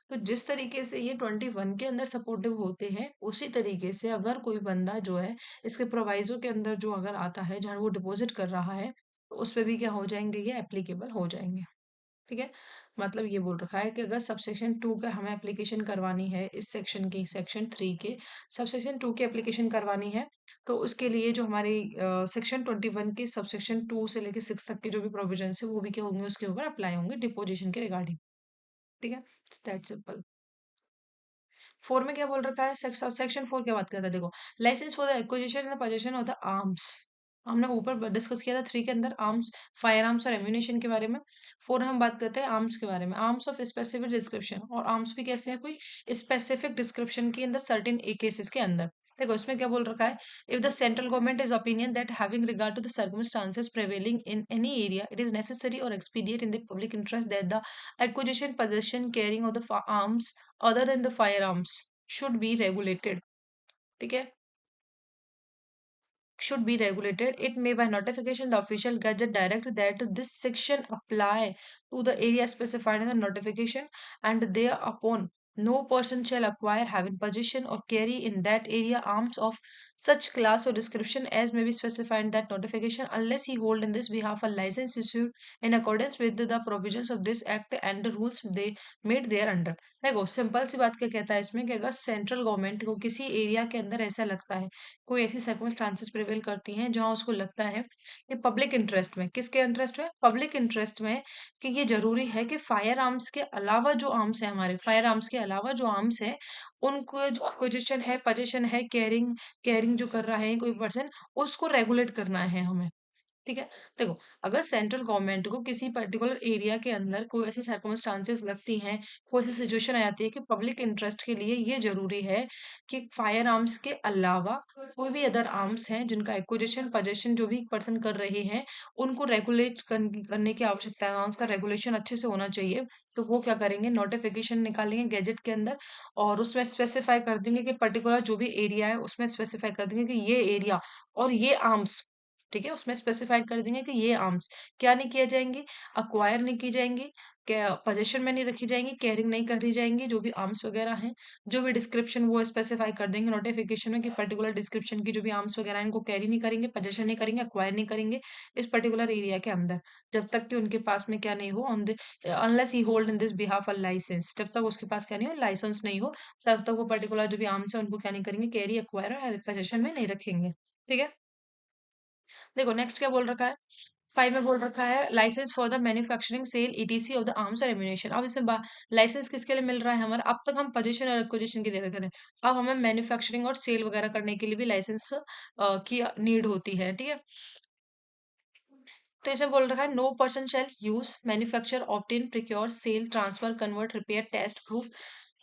तो जिस तरीके से ये 21 के अंदर सपोर्टिव होते हैं, उसी तरीके से अगर कोई बंदा जो है इसके प्रोवाइज़ो के अंदर जो अगर आता है, जहाँ वो डिपॉजिट कर रहा है, तो उसपे भी क्या हो जाएँगे, ये एप्लीकेबल हो जाएँगे। ठीक है? मतलब ये बोल रखा है कि अगर सबसेक्शन 2 का हमें एप्लीकेशन करवानी है इस सेक्शन की, सेक्शन 3 के सबसेक्शन 2 की एप्लीकेशन करवानी है, तो उसके लिए जो हमारी सेक्शन 21 के सबसेक्शन 2 से लेके 6 तक के जो भी प्रोविजंस है, वो भी क्या होंगे, उसके ऊपर अप्लाई होंगे डिपोजिशन के रिगार्डिंग। ठीक है? That's simple. 4 में क्या बोल रखा है, सेक्शन 4 क्या बात करता है, देखो, licence for the acquisition and position of the arms. हमने ऊपर डिस्कस किया था 3 के अंदर आर्म्स, फायर आर्म्स और एम्यूनेशन के बारे में। 4 में हम बात करते हैं आर्म्स के बारे में, आर्म्स ऑफ स्पेसिफिक डिस्क्रिप्शन, और आर्म्स भी कैसे हैं, कोई स्पेसिफिक डिस्क्रिप्शन की in the certain a cases के अंदर। देखो इसमें क्या बोल रखा है, if the central government is opinion that having regard to the circumstances prevailing in any area, it is necessary or expedient in the public interest that the acquisition, possession, carrying of the arms other than the firearms should be regulated, ठीक है? Should be regulated. It may by notification the official gazette direct that this section apply to the area specified in the notification, and thereupon no person shall acquire, have in possession, or carry in that area arms of such class or description as may be specified in that notification, unless he hold in this behalf a license issued in accordance with the provisions of this act and the rules they made there under। देखो simple सी बात क्या कहता है इसमें, कि अगर central government को किसी एरिया के अंदर ऐसा लगता है, कोई ऐसी सर्कमस्टांसेस प्रिवेल करती हैं जहाँ उसको लगता है कि पब्लिक इंटरेस्ट में, किसके इंटरेस्ट में, पब्लिक इंटरेस्ट में, कि ये जरूरी है कि फायर आर्म्स के अलावा जो आर्म्स है, हमारे फायर आर्म्स के अलावा जो आर्म्स है, उनको जो पोजीशन है, पोजीशन है, केयरिंग केयरिंग जो कर रहा है कोई पर्सन, उसको रेगुलेट करना है हमें। ठीक है? देखो, अगर सेंट्रल गवर्नमेंट को किसी पर्टिकुलर एरिया के अंदर कोई ऐसी सर्कमस्टांसेस लगती हैं, कोई ऐसी सिचुएशन आ जाती है कि पब्लिक इंटरेस्ट के लिए ये ज़रूरी है कि फायर आर्म्स के अलावा कोई भी अदर आर्म्स हैं, जिनका एक्विजिशन, पोजेशन जो भी पर्सन कर रहे हैं, उनको रेगुलेट करने की आवश्यकता है, उसका रेगुलेशन अच्छे से होना चाहिए। तो वो क्या करेंगे, नोटिफिकेशन निकालेंगे गैजेट के अंदर, और उसमें स्पेसिफाई कर देंगे कि पर्टिकुलर जो भी एरिया है, उसमें स्पेसिफाई कर देंगे कि ये एरिया और ये आर्म्स ठीक है? उसमें स्पेसिफाइड कर देंगे कि ये आर्म्स क्या नहीं किए जाएँगे, एक्वायर नहीं की जाएँगी, क्या पोज़ेशन में नहीं रखी जाएँगी, कैरिंग नहीं करी जाएँगी, जो भी आर्म्स वगैरह हैं, जो भी डिस्क्रिप्शन वो स्पेसिफाई कर देंगे नोटिफ़िकेशन में कि पर्टिकुलर डिस्क्रिप्शन की जो भी आर्म्स वगैरह हैं, इनको कैरी नहीं करेंगे, पोज़ेशन नहीं करेंगे, एक्वायर नहीं करेंगे, इस पर्टिकुलर एरिया के अंदर। जब तक कि उनके पास में क्या नहीं हो unless he hold in this behalf a licence, जब तक उसके पास क्या नहीं हो, लाइसेंस नहीं हो, तब तक वो पर्टिकुलर जो भी आर्म्स हैं, उनको क्या नहीं करेंगे, कैरी, एक्वायर और पोज़ेशन में नहीं रखेंगे। ठीक है? देखो नेक्स्ट क्या बोल रखा है 5 में बोल रखा है licence for the manufacturing sale ETC of the arms और एम्यूनेशन। अब इसमें लाइसेंस किसके लिए मिल रहा है हमारा, अब तक हम पोजीशन और एक्विजिशन की दे रहे थे, अब हमें मैन्युफैक्चरिंग और सेल वगैरह करने के लिए भी लाइसेंस की नीड होती है। ठीक है, तो इसमें बोल रखा है no person shall use manufacture obtain procure cell transfer convert repair test proof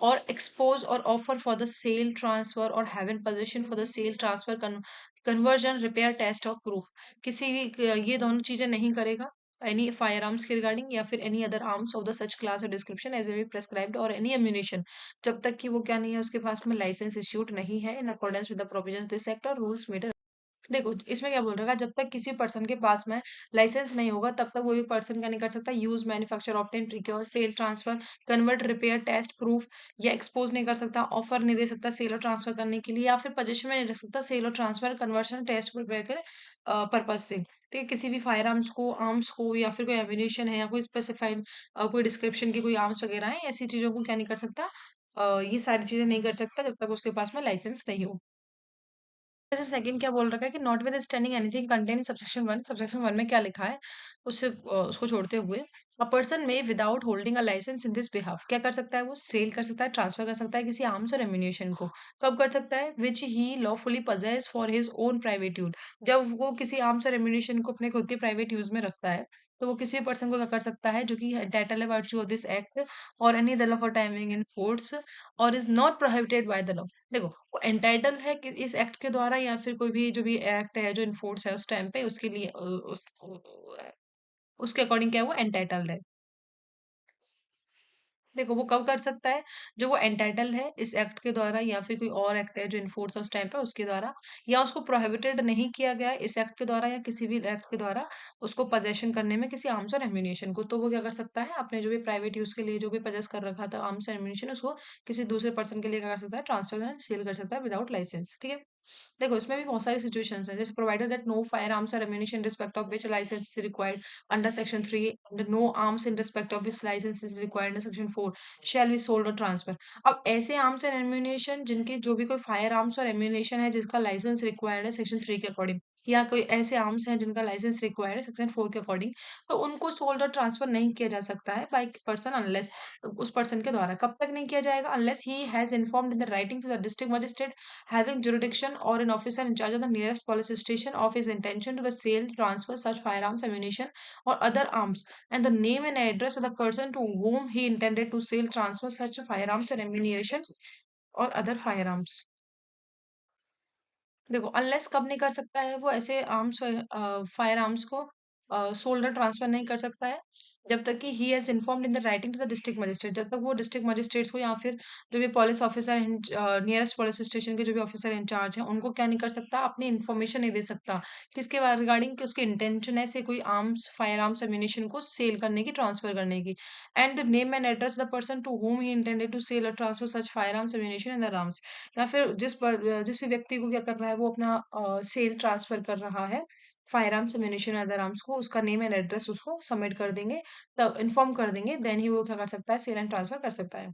or expose or offer for the sale transfer or have in position for the sale transfer conversion repair test or proof. किसी भी ये दोनों चीजें नहीं करेगा any fire arms के regarding या फिर any other arms of the such class or description as a prescribed or any ammunition, जब तक कि वो क्या नहीं है उसके पास में लाइसेंस इश्यूड नहीं है in accordance with the provision this act or rules made. देखो, इसमें क्या बोल रखा है जब तक किसी पर्सन के पास में लाइसेंस नहीं होगा तब तक वो भी पर्सन क्या नहीं कर सकता, use manufacture obtain procure cell transfer convert repair test proof या एक्सपोज नहीं कर सकता, ऑफर नहीं दे सकता सेल और ट्रांसफर करने के लिए या फिर पोजीशन में नहीं रख सकता cell or transfer conversion test prepare के पर्पज से। ठीक है, किसी भी फायर आर्म्स को या फिर कोई एम्यूनेशन है या कोई स्पेसिफाइड कोई डिस्क्रिप्शन की कोई आर्म्स वगैरह है, ऐसी चीजों को क्या नहीं कर सकता, ये सारी चीजें नहीं कर सकता जब तक उसके पास में लाइसेंस नहीं हो। जैसे सेकंड क्या बोल रखा है कि notwithstanding anything contain subsection 1 में क्या लिखा है उससे उसको छोड़ते हुए a person may without holding a licence in this behalf क्या कर सकता है, वो सेल कर सकता है, ट्रांसफर कर सकता है किसी आर्म्स और एम्यूनेशन को। कब कर सकता है, which he lawfully possess for his own private use, जब वो किसी आर्म्स और एम्यूनेशन को अपने खुद के प्राइवेट यूज में रखता है तो वो किसी पर्सन को क्या कर सकता है जो कि टाइटल है virtue of this act or any the law for timing in force or is not prohibited by the law. देखो, वो एंटाइटल है कि इस एक्ट के द्वारा या फिर कोई भी जो भी एक्ट है जो इन्फोर्स है उस टाइम पे उसके लिए उसके अकॉर्डिंग क्या है वो एंटाइटल्ड है। देखो वो कब कर सकता है, जो वो एंटाइटल है इस एक्ट के द्वारा या फिर कोई और एक्ट है जो इन्फोर्स है उस टाइम पे उसके द्वारा, या उसको प्रोहिबिटेड नहीं किया गया है इस एक्ट के द्वारा या किसी भी एक्ट के द्वारा उसको पोजेशन करने में किसी आर्म्स और एम्यूनिशन को, तो वो क्या कर सकता है अपने जो भी प्राइवेट यूज के लिए जो भी पोजेस कर रखा था आर्म्स और एम्यूनिशन उसको किसी दूसरे पर्सन के लिए क्या कर सकता है, ट्रांसफर सेल कर सकता है विदाउट लाइसेंस। ठीक है, देखो इसमें भी बहुत सारी सिचुएशंस हैं जैसे provided that no fire arms or ammunition in respect of which license is required under section 3 and no arms in respect of which license is required under section 4 shall be sold or transfer। अब ऐसे arms and ammunition जिनके जो भी कोई fire arms और ammunition है जिसका licence required है सेक्शन 3 के अकॉर्डिंग या कोई ऐसे आर्म्स हैं जिनका लाइसेंस रिक्वायर्ड है सेक्शन 4 के अकॉर्डिंग, तो उनको सोल्ड और ट्रांसफर नहीं किया जा सकता है बाई पर्सन अनलेस उस पर्सन के द्वारा कब तक नहीं किया जाएगा, unless he has informed in the writing to the district magistrate having jurisdiction or an officer in charge of the nearest police station of his intention to the sale, transfer such firearms, ammunition, or other arms, and the name and address of the person to whom he intended to sell, transfer such firearms and ammunition or other firearms। देखो unless कब नहीं कर सकता है वो ऐसे arms fire arms को sold or transfer नहीं कर सकता है जब तक कि he has informed in the writing to the district magistrate, जब तक वो डिस्ट्रिक्ट मजिस्ट्रेट्स को या फिर जो भी police officer nearest police station के जो भी ऑफिसर इंचार्ज हैं उनको क्या नहीं कर सकता, अपनी इन्फॉर्मेशन नहीं दे सकता किसके रिगार्डिंग कि उसकी इंटेंशन है से कोई आर्म्स फायर आर्म्स एम्यूनिशन को सेल करने की ट्रांसफर करने की, and name and address the person to whom he intended to sell or transfer such fire arms ammunition and the arms, या फिर जिस भी व्यक्ति को क्या कर रहा है वो अपना सेल ट्रांसफर कर रहा है fire arms ammunition other arms को, उसका नेम एंड एड्रेस उसको सबमिट कर देंगे, तब इन्फॉर्म कर देंगे, देन ही वो क्या कर सकता है सेल एंड ट्रांसफर कर सकता है।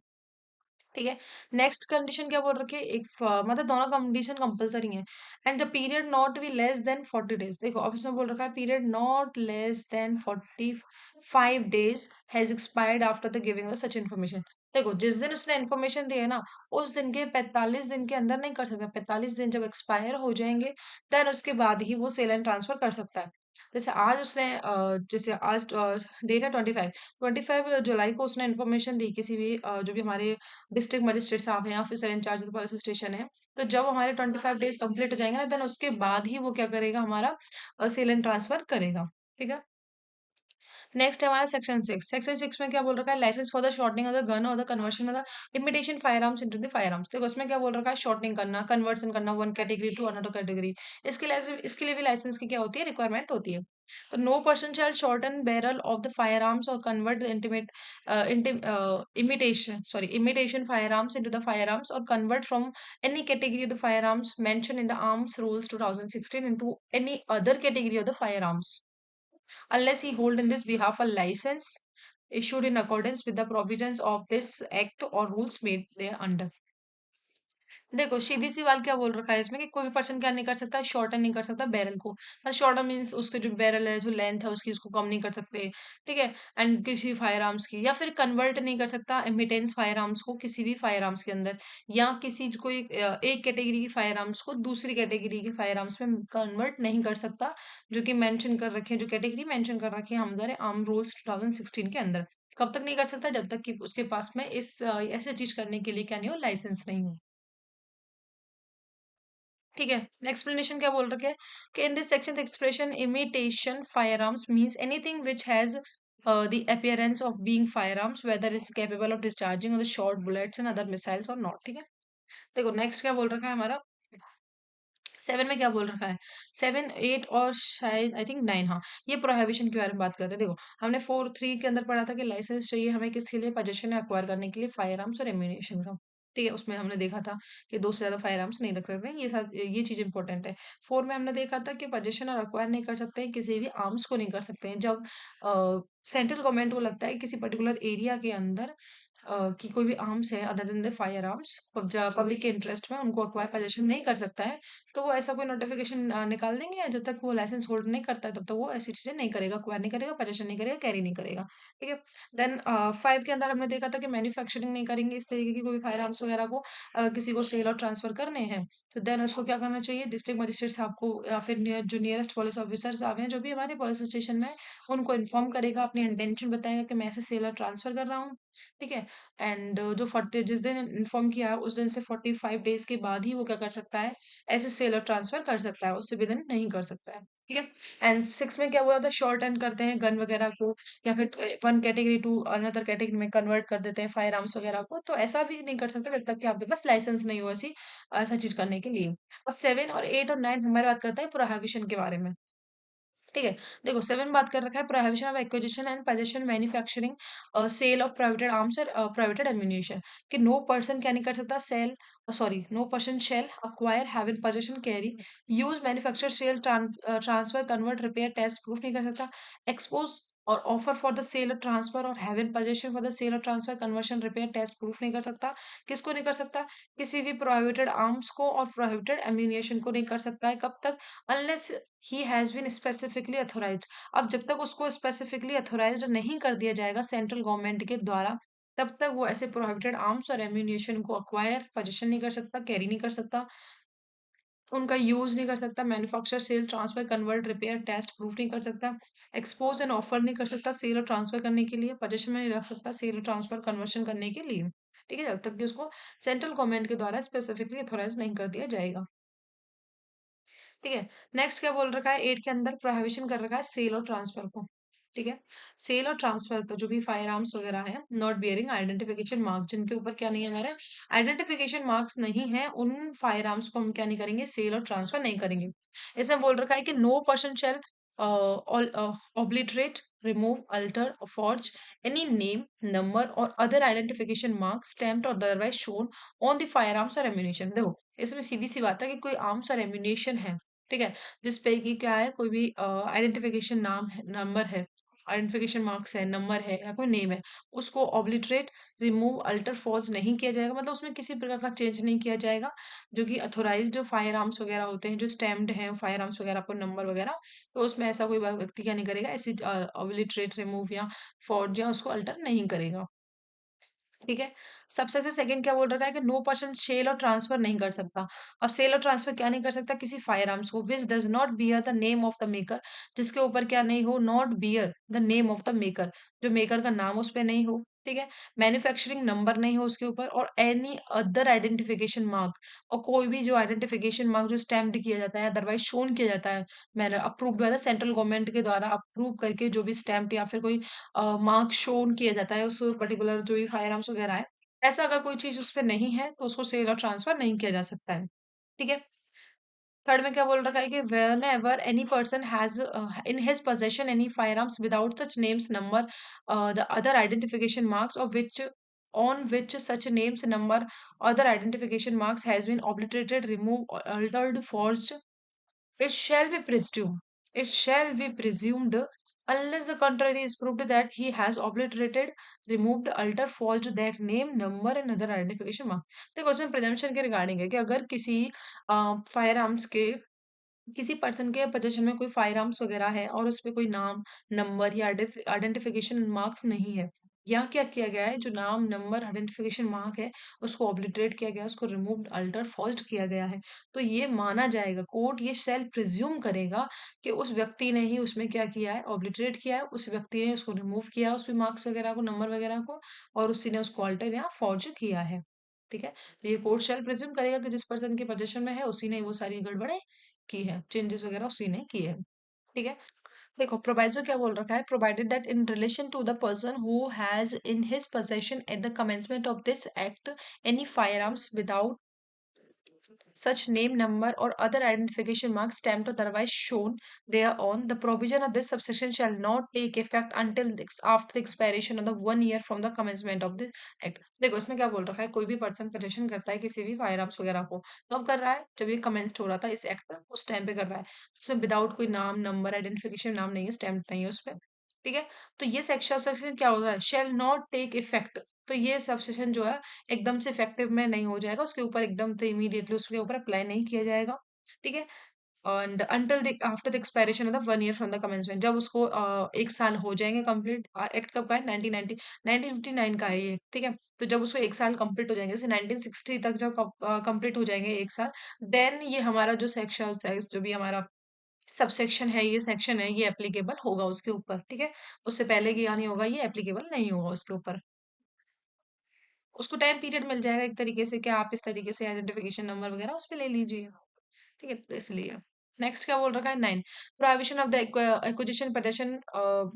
ठीक है, नेक्स्ट कंडीशन क्या बोल रखी है, मतलब दोनों कंडीशन कंपलसरी है, and the period not be less than 40 days. देखो अब इसमें बोल रखा है period not less than 45 days has expired after the giving of such information. देखो जिस दिन उसने इन्फॉर्मेशन दी है ना उस दिन के 45 दिन के अंदर नहीं कर सकता, 45 दिन जब एक्सपायर हो जाएंगे देन उसके बाद ही वो सेल एंड ट्रांसफर कर सकता है। जैसे आज उसने जैसे आज डेट है 25 जुलाई को उसने इन्फॉर्मेशन दी किसी भी जो भी हमारे डिस्ट्रिक्ट मजिस्ट्रेट साहब हैं, ऑफिसर इंचार्ज पुलिस स्टेशन है, तो जब हमारे 25 डेज कंप्लीट हो जाएंगे ना देन उसके बाद ही वो क्या करेगा हमारा सेल एंड ट्रांसफर करेगा। ठीक है, नेक्स्ट है हमारा सेक्शन 6। सेक्शन 6 में क्या बोल रखा है, licence for the shortening of the gun or the conversion of the imitation fire arms into the fire arms. देखो उसमें क्या बोल रखा है, शॉर्टनिंग करना, कन्वर्सन करना one category to another category. इसके लिए भी लाइसेंस की क्या होती है, रिक्वायरमेंट होती है। तो no person shall shorten barrel of the fire arms or convert the imitation fire arms into the fire arms or convert from any category of the firearms mentioned in the Arms Rules 2016 into any other category of the firearms, unless he hold in this behalf a license issued in accordance with the provisions of this act or rules made thereunder। देखो सीधी सी बात क्या बोल रखा है इसमें कि कोई भी पर्सन क्या नहीं कर सकता, शॉर्टन नहीं कर सकता बैरल को। शॉर्टन मीन्स उसके जो बैरल है, जो लेंथ है उसकी, उसको कम नहीं कर सकते, ठीक है। एंड किसी फायर आर्म्स की, या फिर कन्वर्ट नहीं कर सकता इमिटेंस फायर आर्म्स को किसी भी फायर आर्म्स के अंदर, या किसी कोई एक कैटेगरी की फायर आर्म्स को दूसरी कैटेगरी के फायर आर्म्स में कन्वर्ट नहीं कर सकता, जो कि मेंशन कर रखे हैं, जो कैटेगरी मेंशन कर रखी है हमारे आर्म रूल्स 2016 के अंदर। कब तक नहीं कर सकता, जब तक कि उसके पास में इस ऐसे चीज करने के लिए क्या नहीं हो, लाइसेंस नहीं हो। ठीक है, एक्सप्लेनेशन क्या बोल रखे हैं कि in this section the expression imitation fire arms means anything which has the appearance of being firearms whether it's capable of discharging the short bullets and other missiles or not। ठीक है, देखो next क्या बोल रखा है हमारा, 7 में क्या बोल रखा है, 7 8 और शायद आई थिंक 9, हाँ, ये प्रोहिबिशन के बारे में बात करते हैं। देखो हमने 4 3 के अंदर पढ़ा था कि लाइसेंस चाहिए हमें किसके लिए, पोजीशन एक्वायर करने के लिए फायर आर्म्स और एम्यूनेशन का। ठीक है, उसमें हमने देखा था कि 2 से ज्यादा फायर आर्म्स नहीं रख सकते हैं, ये चीज इंपॉर्टेंट है। 4 में हमने देखा था कि पोजीशन और एक्वायर नहीं कर सकते हैं, किसी भी आर्म्स को नहीं कर सकते हैं। जब सेंट्रल गवर्नमेंट को लगता है किसी पर्टिकुलर एरिया के अंदर कि कोई भी आर्म्स है other than the fire arms public के इंटरेस्ट में उनको अक्वायर पोजीशन नहीं कर सकता है, तो वो ऐसा कोई नोटिफिकेशन निकाल देंगे, या जब तक वो लाइसेंस होल्ड नहीं करता है तब तक वो ऐसी चीजें नहीं करेगा, अक्वायर नहीं करेगा, पोजीशन नहीं करेगा, कैरी नहीं करेगा। ठीक है, देन 5 के अंदर हमने देखा था कि मैन्युफैक्चरिंग नहीं करेंगे इस तरीके की कोई फायर आर्म्स वगैरह को, किसी को सेल और ट्रांसफर करने हैं तो देन उसको क्या करना चाहिए, डिस्ट्रिक्ट मजिस्ट्रेट साहब को या फिर जो नियरेस्ट पुलिस ऑफिसर साहब हैं जो भी हमारे पुलिस स्टेशन में, उनको इन्फॉर्म करेगा, अपनी इंटेंशन बताएगा कि मैं ऐसे सेल और ट्रांसफर कर रहा हूँ। ठीक है, एंड जो 40 जिस दिन इन्फॉर्म किया है उस दिन से 45 डेज के बाद ही वो क्या कर सकता है, ऐसे सेल और ट्रांसफर कर सकता है, उससे भी दिन नहीं कर सकता है। ठीक है, एंड 6 में क्या बोला था, शॉर्ट एंड करते हैं गन वगैरह को, या फिर one category to another category में कन्वर्ट कर देते हैं फायर आर्म्स वगैरह को, तो ऐसा भी नहीं कर सकते जब तक कि आपके पास लाइसेंस नहीं हो ऐसी ऐसा चीज करने के लिए। और 7 और 8 और 9 हमारी बात करते हैं प्रोहिबिशन के बारे में। ठीक है, देखो 7 बात कर रखा है prohibition of acquisition and possession manufacturing sale of prohibited arms or prohibited ammunition, कि नो पर्सन क्या नहीं कर सकता, sell sorry no person shall acquire have in possession carry use manufacture cell transfer convert repair test proof नहीं कर सकता, expose or offer for the sale or transfer or have in possession for the sale or transfer conversion repair test proof नहीं कर सकता। किसको नहीं कर सकता, किसी भी प्रोहिबिटेड आर्म्स को और प्रोहिबिटेड एम्यूनिशन को नहीं कर सकता है, कब तक, unless he has been specifically authorised. अब जब तक उसको स्पेसिफिकली अथोराइज्ड नहीं कर दिया जाएगा सेंट्रल गवर्नमेंट के द्वारा, तब तक वो ऐसे प्रोहिबिटेड आर्म्स और एम्यूनिशन को अक्वायर पोजीशन नहीं कर सकता, कैरी नहीं कर सकता, उनका यूज नहीं कर सकता, manufacture cell transfer convert repair test proof नहीं कर सकता, एक्सपोज एंड ऑफर नहीं कर सकता सेल और ट्रांसफर करने के लिए, पोजीशन में नहीं रख सकता सेल और ट्रांसफर कन्वर्शन करने के लिए। ठीक है, जब तक कि उसको सेंट्रल गवर्नमेंट के द्वारा स्पेसिफिकली अथोराइज नहीं कर दिया जाएगा। ठीक है, नेक्स्ट क्या बोल रखा है, 8 के अंदर प्रोहिबिशन कर रखा है सेल और ट्रांसफर को। ठीक है, सेल और ट्रांसफर का जो भी फायर आर्म्स वगैरह है नॉट बियरिंग आइडेंटिफिकेशन मार्क, जिनके ऊपर क्या नहीं है, हमारे आइडेंटिफिकेशन मार्क्स नहीं है, उन फायर आर्म्स को हम क्या नहीं करेंगे, सेल और ट्रांसफर नहीं करेंगे। इसमें बोल रखा है कि no person shall obliterate, remove, alter, or forge any name, number, or other identification mark, stamped or otherwise shown on the firearms or ammunition। देखो इसमें सीधी सी बात है कि कोई आर्म्स और एम्यूनेशन है, ठीक है, जिसपे कि क्या है, कोई भी आइडेंटिफिकेशन नाम है, नंबर है, आइडेंटिफिकेशन मार्क्स है, नंबर है, या कोई नेम है, उसको ऑब्लिटरेट, रिमूव, अल्टर, फॉर्ज नहीं किया जाएगा, मतलब उसमें किसी प्रकार का चेंज नहीं किया जाएगा, जो कि अथोराइज्ड फायर आर्म्स वगैरह होते हैं, जो स्टैम्प्ड हैं फायर आर्म्स वगैरह पर नंबर वगैरह, तो उसमें ऐसा कोई व्यक्ति क्या नहीं करेगा, ऐसी ऑब्लिटरेट, रिमूव या फॉर्ज या उसको अल्टर नहीं करेगा। ठीक है, सबसे सेकंड क्या बोल रखा है कि no person cell or transfer नहीं कर सकता। अब सेल और ट्रांसफर क्या नहीं कर सकता, किसी फायर आर्म्स को which does not bear the name of the maker, जिसके ऊपर क्या नहीं हो, not bear the name of the maker, जो मेकर का नाम उस पे नहीं हो। ठीक है? मैन्युफैक्चरिंग नंबर नहीं हो उसके ऊपर, और एनी अदर आइडेंटिफिकेशन मार्क, और कोई भी जो आइडेंटिफिकेशन मार्क जो स्टैम्प्ड किया जाता है, अदरवाइज शोन किया जाता है, मैंने approved by the central government के द्वारा अप्रूव करके जो भी स्टैम्प या फिर कोई मार्क शोन किया जाता है उस पर्टिकुलर जो भी फायर आर्म्स वगैरह है, ऐसा अगर कोई चीज उस पर नहीं है तो उसको सेल और ट्रांसफर नहीं किया जा सकता है। ठीक है? थर्ड में क्या बोल रखा है कि whenever any person has in his possession any firearms without such names, number, the other identification marks of which on which such names, number, other identification marks has been obliterated, removed, altered, forged, it shall be presumed unless the contrary is proved that he has obliterated, removed, altered, forged that name, number and other identification mark। देखो उसमें presumption के regarding है कि अगर किसी fire arms के किसी person के पोजीशन में कोई फायर आर्म्स वगैरह है और उसपे कोई नाम, नंबर या आइडेंटिफिकेशन मार्क्स नहीं है, या क्या किया गया है, जो नाम, नंबर, आइडेंटिफिकेशन मार्क है उसको ऑब्लिटरेट किया गया है, उसको रिमूव्ड, अल्टर, फॉर्ज्ड किया गया है, तो ये माना जाएगा, कोर्ट ये सेल्फ प्रिज्यूम करेगा कि उस व्यक्ति ने ही उसमें क्या किया है, ऑब्लिटरेट किया है, उस व्यक्ति ने उसको रिमूव किया उसपे मार्क्स वगैरह को, नंबर वगैरह को, और उसी ने उसको अल्टर या फॉर्ज किया है। ठीक है? तो ये कोर्ट सेल्फ प्रिज्यूम करेगा कि जिस पर्सन के पोजीशन में है उसी ने वो सारी गड़बड़े की है, चेंजेस वगैरह उसी ने किए हैं। ठीक है? देखो प्रोवाइजो क्या बोल रखा है, provided that in relation to the person who has in his possession at the commencement of this act any fire arms without such name, number, or other identification marks stamped or otherwise shown thereon, the provision of this subsection shall not take effect until after the expiration of the 1 year from the commencement of this act। देखो इसमें क्या बोल रखा है, कोई भी person possession करता है किसी भी फायर आर्म्स वगैरह को, कब कर रहा है, जब ये कमेंस्ड हो रहा था इस एक्ट में उस टाइम पे कर रहा है, उसमें विदाउट कोई नाम, नंबर, आइडेंटिफिकेशन, नाम नहीं है, स्टैम्प नहीं है उस पर। ठीक है? तो ये सेक्शन क्या होता है, शेल नॉट टेक इफेक्ट, तो ये सबसेशन जो है एकदम से इफेक्टिव में नहीं हो जाएगा, उसके ऊपर एकदम से इमीडिएटली उसके ऊपर अप्लाई नहीं किया जाएगा। ठीक है? And until the after the expiration of the 1 year from the commencement, जब उसको 1 साल हो जाएंगे कंप्लीट, एक्ट कब का है, 1990 1959 का है ये। ठीक है? तो जब उसको 1 साल कंप्लीट हो जाएंगे, जैसे 1960 तक जब कंप्लीट हो जाएंगे 1 साल, देन ये हमारा जो सेक्शन जो भी हमारा सबसेक्शन है, ये सेक्शन है, ये एप्लीकेबल होगा उसके ऊपर। ठीक है? उससे पहले की नहीं होगा, ये एप्लीकेबल नहीं होगा उसके ऊपर। उसको टाइम पीरियड मिल जाएगा एक तरीके से कि आप इस तरीके से आइडेंटिफिकेशन नंबर वगैरह उस पे ले लीजिए। ठीक है? तो इसलिए नेक्स्ट क्या बोल रखा है, 9, prohibition of the acquisition, possession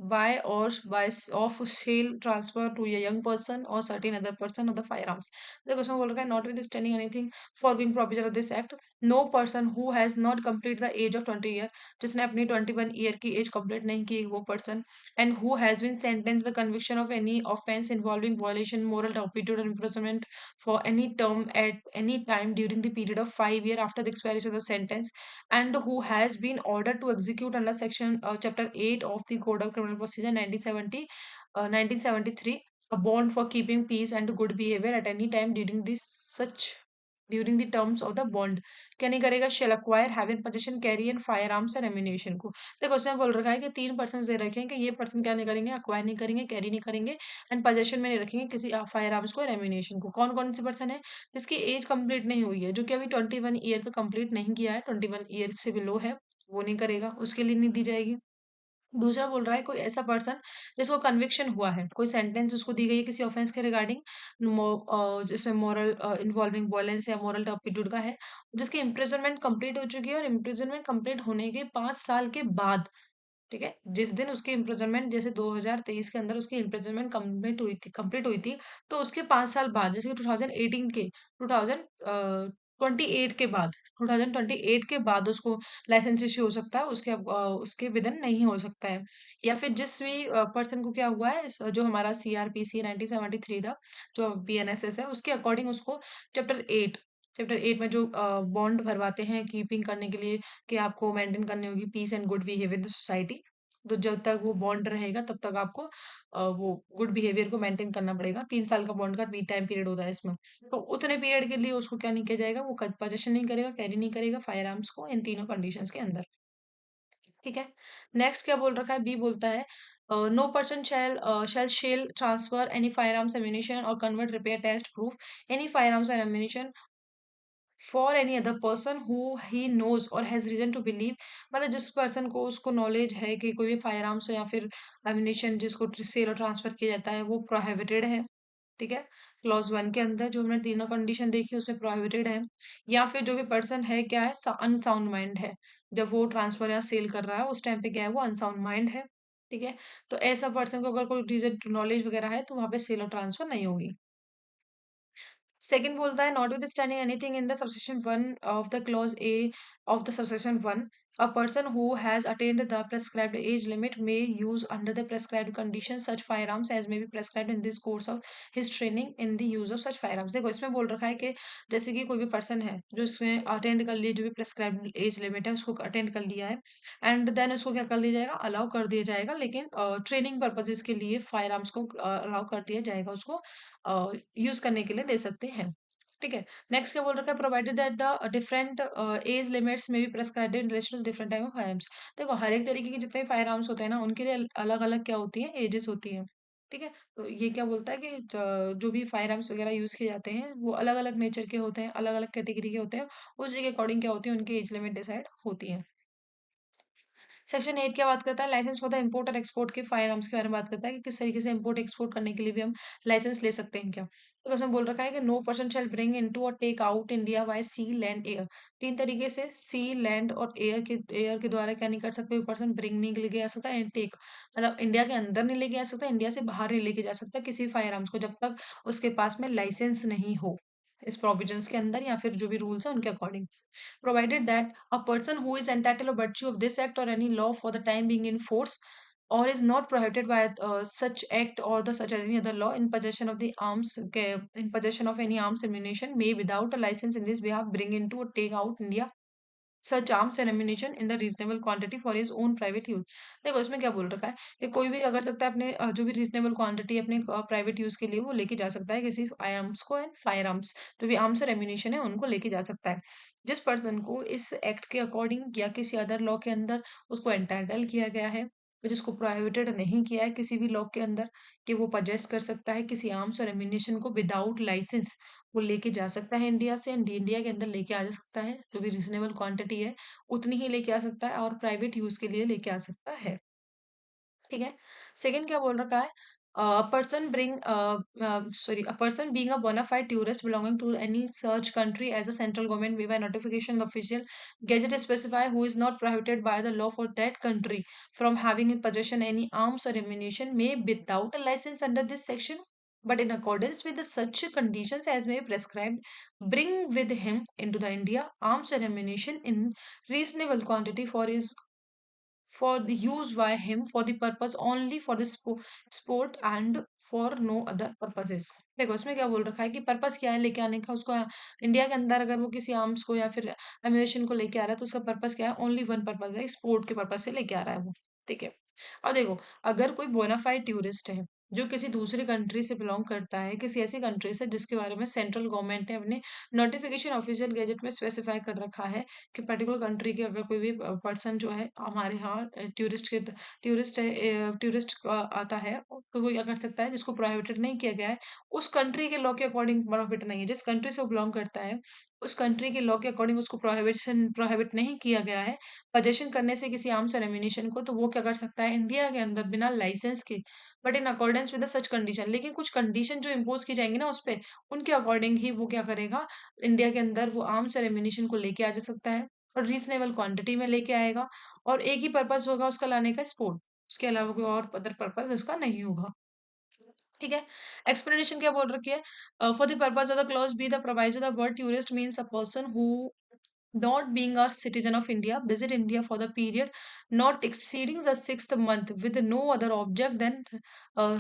by or by of sale, transfer to a young person or certain other person of the fire arms. देखो उसमें बोल रखा है, notwithstanding anything foregoing provision of this act, no person who has not complete the age of 20 year, जिसने अपनी 21 year की as complete नहीं की वो person, and who has been sentenced the conviction of any offense involving violation moral turpitude or imprisonment for any term at any time during the period of 5 years after the expiration of the sentence, and who has been ordered to execute under section chapter 8 of the code of criminal procedure 1973 a bond for keeping peace and good behavior at any time during this such during the terms of the bond, क्या नहीं करेगा, shall acquire, have in possession, carry and fire arms and ammunition को। देखो उसमें बोल रखा है कि 3 पर्सन दे रखे हैं कि ये पर्सन क्या नहीं करेंगे, अक्वायर नहीं करेंगे, कैरी नहीं करेंगे एंड पोजेशन में नहीं रखेंगे किसी फायर आर्म्स को, एम्यूनेशन को। कौन कौन से पर्सन है, जिसकी एज कंप्लीट नहीं हुई है, जो कि अभी 21 ईयर का कंप्लीट नहीं किया है, 21 ईयर से बिलो है, वो नहीं करेगा, उसके लिए नहीं दी जाएगी। दूसरा बोल रहा है कोई ऐसा पर्सन जिसको कन्विक्शन हुआ है, कोई सेंटेंस उसको दी गई है किसी ऑफेंस के रिगार्डिंग, जिसमें मॉरल इन्वॉल्विंग वायलेंस या मॉरल टर्पिट्यूड का है, जिसकी इम्प्रिजनमेंट कंप्लीट हो चुकी है, और इम्प्रिजनमेंट कंप्लीट होने के 5 साल के बाद, ठीक है, जिस दिन उसकी इम्प्रिजनमेंट, जैसे 2023 के अंदर उसकी इम्प्रिजनमेंट कंप्लीट हुई थी, तो उसके 5 साल बाद, जैसे कि 2018 के 2028 के बाद, 2028 के बाद उसको लाइसेंस इश्यू हो सकता है, उसके विदन नहीं हो सकता है। या फिर जिस भी पर्सन को क्या हुआ है, जो हमारा सीआरपीसी 1973 था, जो बीएनएसएस है, उसके अकॉर्डिंग उसको चैप्टर 8 में जो बॉन्ड भरवाते हैं कीपिंग करने के लिए, कि आपको मेंटेन करनी होगी peace and good behaviour the society, तो जब तक वो बॉन्ड रहेगा तब तक आपको वो गुड बिहेवियर को मेंटेन करना पड़ेगा। 3 साल का बॉन्ड का टाइम पीरियड होता है इसमें, तो उतने पीरियड के लिए उसको क्या नहीं किया जाएगा, वो पोजेशन नहीं करेगा, कैरी नहीं करेगा फायर आर्म्स को इन तीनों कंडीशंस के अंदर। ठीक है? नेक्स्ट क्या बोल रखा है, बी बोलता है, no person shall transfer any fire arms ammunition or convert, repair, test, proof any fire arms and ammunition for any other person who he knows or has reason to believe, मतलब जिस person को उसको knowledge है कि कोई भी fire arms या फिर एमिनेशन जिसको सेल और ट्रांसफर किया जाता है वो प्रोहिबिटेड है, ठीक है। क्लॉज वन के अंदर जो हमने तीनों कंडीशन देखी उसमें प्रोहिबिटेड है, या फिर जो भी पर्सन है क्या है, अनसाउंड माइंड है, जब वो ट्रांसफर या सेल कर रहा है उस टाइम पे क्या है, वो अनसाउंड माइंड है, ठीक है। तो ऐसा पर्सन को अगर कोई रीजन नॉलेज वगैरह है तो वहां पे सेल और ट्रांसफर नहीं होगी। सेकंड बोलता है notwithstanding anything in the subsection 1 of the clause A of the subsection 1, a person who has attained the prescribed age limit may use under the prescribed conditions such firearms as may be prescribed in this course of his training in the use of such firearms। देखो इसमें बोल रखा है कि जैसे कि कोई भी पर्सन है जो इसमें अटेंड कर लिए, जो भी प्रेस्क्राइब्ड एज लिमिट है उसको अटेंड कर लिया है, एंड देन उसको क्या कर लिया जाएगा, अलाउ कर दिया जाएगा, लेकिन ट्रेनिंग पर्पजेज के लिए फायर आर्म्स को अलाउ कर दिया जाएगा, उसको यूज करने के लिए दे सकते हैं, ठीक है। नेक्स्ट क्या बोल रखा है, provided that the different age limits में be prescribed in relation to different type of fire arms. देखो हर एक तरीके के जितने फायर आर्म्स होते हैं ना उनके लिए अलग अलग क्या होती है, एजेस होती है, ठीक है। तो ये क्या बोलता है कि जो भी फायर आर्म्स वगैरह यूज किए जाते हैं वो अलग अलग नेचर के होते हैं, अलग अलग कैटेगरी के होते हैं, उसी के अकॉर्डिंग क्या होती है, उनकी एज लिमिट डिसाइड होती है। सेक्शन 8 क्या बात करता है, लाइसेंस फॉर द इम्पोर्ट और एक्सपोर्ट के फायर आर्म्स के बारे में बात करता है कि किस तरीके से इम्पोर्ट एक्सपोर्ट करने के लिए भी हम लाइसेंस ले सकते हैं क्या। तो उसमें बोल रखा है कि no person shall bring into or take out India by sea land air. तीन तरीके से सी लैंड और एयर के द्वारा क्या नहीं कर सकते, कोई पर्सन ब्रिंग नहीं लेके आ सकता, एंड टेक मतलब इंडिया के अंदर नहीं लेके आ सकता, इंडिया से बाहर नहीं लेके जा सकता किसी फायर आर्म्स को, जब तक उसके पास में लाइसेंस नहीं हो इस प्रोविजंस के अंदर या फिर जो भी रूल्स है उनके according. Provided that a person who is entitled by virtue of this act or any law for the time being in force or is not prohibited by such act or the such any other law in possession of the arms in possession of any arms ammunition may without a license in this behalf bring into or take out India such arms and ammunition in the reasonable quantity for his own private use. देखो इसमें क्या बोल रखा है कि कोई भी अगर सकता है अपने जो भी रीजनेबल क्वांटिटी अपने प्राइवेट यूज के लिए वो लेके जा सकता है किसी आर्म्स को, एंड फायर आर्म्स जो भी आर्म्स और एम्यूनिशन है उनको लेके जा सकता है। जिस पर्सन को इस एक्ट के अकॉर्डिंग या किसी अदर लॉ के अंदर उसको एंटाइटल किया गया है, जिसको प्रोहिबिटेड नहीं किया है किसी भी लॉ के अंदर कि वो पजेस्ट कर सकता है किसी आर्म्स और एम्यूनिशन को विदाउट लाइसेंस, वो लेके जा सकता है इंडिया से, एंड इंडिया के अंदर लेके आ जा सकता है, जो भी रीजनेबल क्वांटिटी है उतनी ही लेके आ सकता है और प्राइवेट यूज के लिए लेके आ सकता है, ठीक है। सेकंड क्या बोल रखा है, person bring sorry a person being a bona fide tourist belonging to any सर्च country as a central government way by notification official gazette specify who is not prohibited by the law for that country from having in possession any arms or ammunition may without a license under this section but in accordance with the such conditions as may be prescribed bring with him into the India arms and ammunition in reasonable quantity for the use by him for the purpose only for the sport and for no other purposes। देखो इसमें क्या बोल रखा है कि purpose क्या है लेके आने का उसको, इंडिया के अंदर अगर वो किसी आर्म्स को या फिर एम्यूनेशन को लेके आ रहा है तो उसका पर्पस क्या है, ओनली वन पर्पस है, स्पोर्ट के पर्पस से लेके आ रहा है वो, ठीक है। और देखो अगर कोई बोनाफाइड टूरिस्ट है जो किसी दूसरी कंट्री से बिलोंग करता है, किसी ऐसी कंट्री से जिसके बारे में सेंट्रल गवर्नमेंट ने अपने नोटिफिकेशन ऑफिशियल गैजेट में स्पेसिफाई कर रखा है कि पर्टिकुलर कंट्री के अगर कोई भी पर्सन जो है हमारे यहाँ टूरिस्ट आता है तो वो क्या कर सकता है, जिसको प्रोहिबिटेड नहीं किया गया है उस कंट्री के लॉ के अकॉर्डिंग प्रोहिबिट नहीं है, जिस कंट्री से वो बिलोंग करता है उस कंट्री के लॉ के अकॉर्डिंग उसको प्रोहिबिट नहीं किया गया है पोजेशन करने से किसी आर्म्स और एम्यूनिशन को, तो वो क्या कर सकता है इंडिया के अंदर बिना लाइसेंस के but in accordance with such condition, लेकिन कुछ कंडीशन जो इम्पोज की जाएंगी ना उस पे उनके अकॉर्डिंग ही वो क्या करेगा, इंडिया के अंदर वो आर्म्स और एम्यूनिशन को लेके आ जा सकता है और रीजनेबल क्वांटिटी में लेके आएगा, और एक ही पर्पस होगा उसका लाने का, स्पोर्ट, उसके अलावा कोई और अदर पर्पस उसका नहीं होगा, ठीक है। एक्सप्लेनेशन क्या बोल रखी है, for the purpose of the clause be the प्रोवाइजर the word tourist means a person who not being a citizen of India, visit India for the period not exceeding the sixth month with no other object than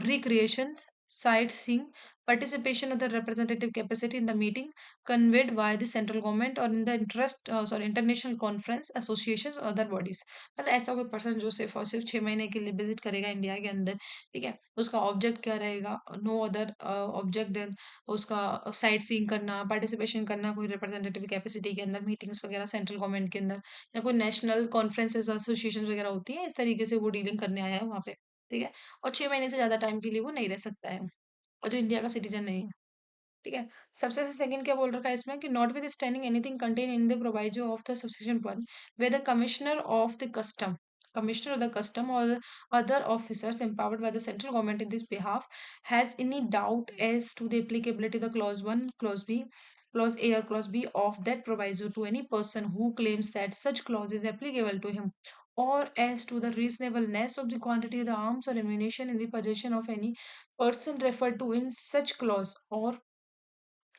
recreations, sightseeing, participation of the representative capacity in the meeting conveyed by the central government or in the international conference associations or other bodies। मतलब ऐसा कोई person जो सिर्फ और सिर्फ 6 महीने के लिए विजिट करेगा इंडिया के अंदर, ठीक है, उसका ऑब्जेक्ट क्या रहेगा, नो अदर ऑब्जेक्ट देन उसका साइट सीइंग करना, पार्टिसिपेशन करना कोई रिप्रेजेंटेटिव कैपेसिटी के अंदर, मीटिंग्स वगैरह सेंट्रल गवर्नमेंट के अंदर, या कोई नेशनल कॉन्फ्रेंसेस एसोसिएशन वगैरह होती है, इस तरीके से वो डीलिंग करने आया है वहाँ पे, ठीक है। और 6 महीने से ज़्यादा टाइम के लिए वो नहीं रह सकता है और जो इंडिया का सिटीजन नहीं है, ठीक है। सबसे सेकंड क्या बोल रखा है इसमें कि notwithstanding anything contain in the proviso of the subsection 1 where the commissioner of the custom or the other officers empowered by the central government in this behalf has any doubt as to the applicability of the clause 1 clause b clause a or clause b of that proviso to any person who claims that such clause is applicable to him, or as to the reasonableness of the quantity of the arms or ammunition in the possession of any person referred to in such clause, or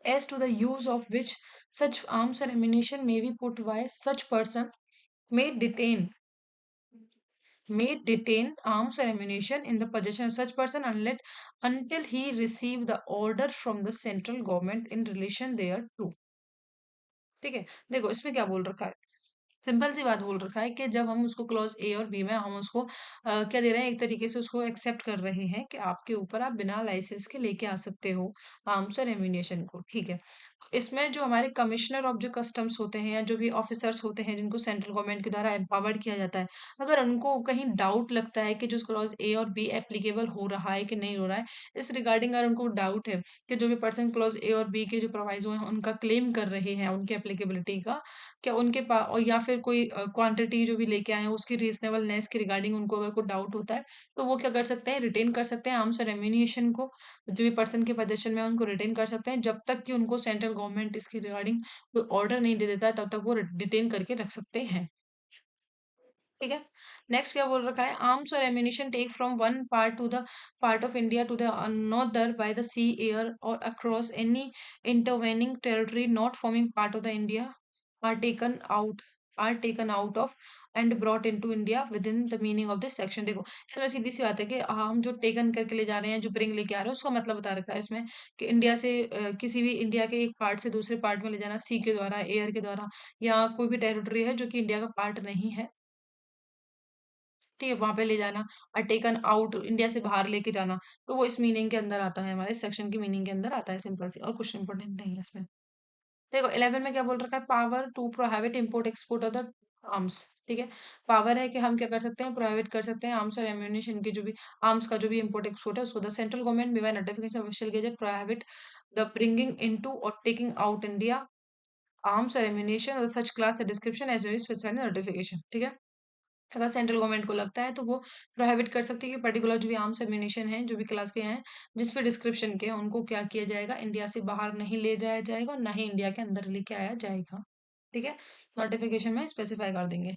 as to the use of which such arms or ammunition may be put by such person, may detain arms or ammunition in the possession of such person until he receive the order from the central government in relation thereto. ठीक है। देखो इसमें क्या बोल रखा है, simple सी बात बोल रखा है कि जब हम उसको क्लॉज ए और बी में हम उसको क्या दे रहे हैं, एक तरीके से उसको एक्सेप्ट कर रहे हैं कि आपके ऊपर आप बिना लाइसेंस के लेके आ सकते हो आर्म्स और एम्यूनेशन को। ठीक है। इसमें जो हमारे कमिश्नर ऑफ जो कस्टम्स होते हैं या जो भी ऑफिसर्स होते हैं जिनको सेंट्रल गवर्नमेंट के द्वारा एम्पावर्ड किया जाता है, अगर उनको कहीं डाउट लगता है कि जो क्लॉज ए और बी एप्लीकेबल हो रहा है कि नहीं हो रहा है, इस रिगार्डिंग अगर उनको डाउट है कि जो भी पर्सन क्लॉज ए और बी के जो प्रोवाइजो हैं उनका क्लेम कर रहे हैं उनकी एप्लीकेबिलिटी का, क्या उनके पास, और या फिर कोई क्वांटिटी जो भी लेके आए हैं उसकी रीजनेबलनेस के रिगार्डिंग उनको अगर कोई डाउट होता है, तो वो क्या कर सकते हैं, रिटेन कर सकते हैं आर्म्स और एम्यूनिशन को, जो भी पर्सन के पोजीशन में है उनको रिटेन कर सकते हैं जब तक कि उनको सेंट्रल गवर्नमेंट इसके रिगार्डिंग कोई ऑर्डर नहीं दे देता है, तब तक वो डिटेन करके रख सकते हैं। ठीक है। नेक्स्ट क्या बोल रखा है, arms or ammunition take from one part to the part of India to the another by the sea air or across any intervening territory not forming part of the India are taken out are taken out of and brought into India within the meaning of this section. देखो इसमें सीधी सी बात है कि हम जो taken करके ले जा रहे हैं, जो ब्रिंग लेके आ रहे हैं, उसका मतलब बता रखा है इसमें कि इंडिया से किसी भी इंडिया के एक पार्ट से दूसरे पार्ट में ले जाना सी के द्वारा, एयर के द्वारा, या कोई भी टेरिटरी है जो कि इंडिया का पार्ट नहीं है, ठीक है, वहां पे ले जाना, और टेकन आउट इंडिया से बाहर लेके जाना, तो वो इस मीनिंग के अंदर आता है, हमारे सेक्शन की मीनिंग के अंदर आता है, सिंपल सी, और कुछ इंपॉर्टेंट नहीं है इसमें। देखो 11 में क्या बोल रखा है, power to prohibit import export of the arms. ठीक है। पावर है कि हम क्या कर सकते हैं, प्रोहिबिट कर सकते हैं आर्म्स और एम्यूनिशन की जो भी आर्म्स का जो भी इंपोर्ट एक्सपोर्ट है उसको। The central government by notification official gazette prohibit the bringing into or taking out India arms or ammunition or such class description as specified notification. ठीक है। अगर सेंट्रल गवर्नमेंट को लगता है तो वो प्रोहिबिट कर सकती है कि पर्टिकुलर जो भी आर्म्स एम्यूनिशन है जो भी क्लास के हैं जिस भी डिस्क्रिप्शन के हैं, उनको क्या किया जाएगा, इंडिया से बाहर नहीं ले जाया जाएगा और ना ही इंडिया के अंदर लेके आया जाएगा। ठीक है। नोटिफिकेशन में स्पेसिफाई कर देंगे।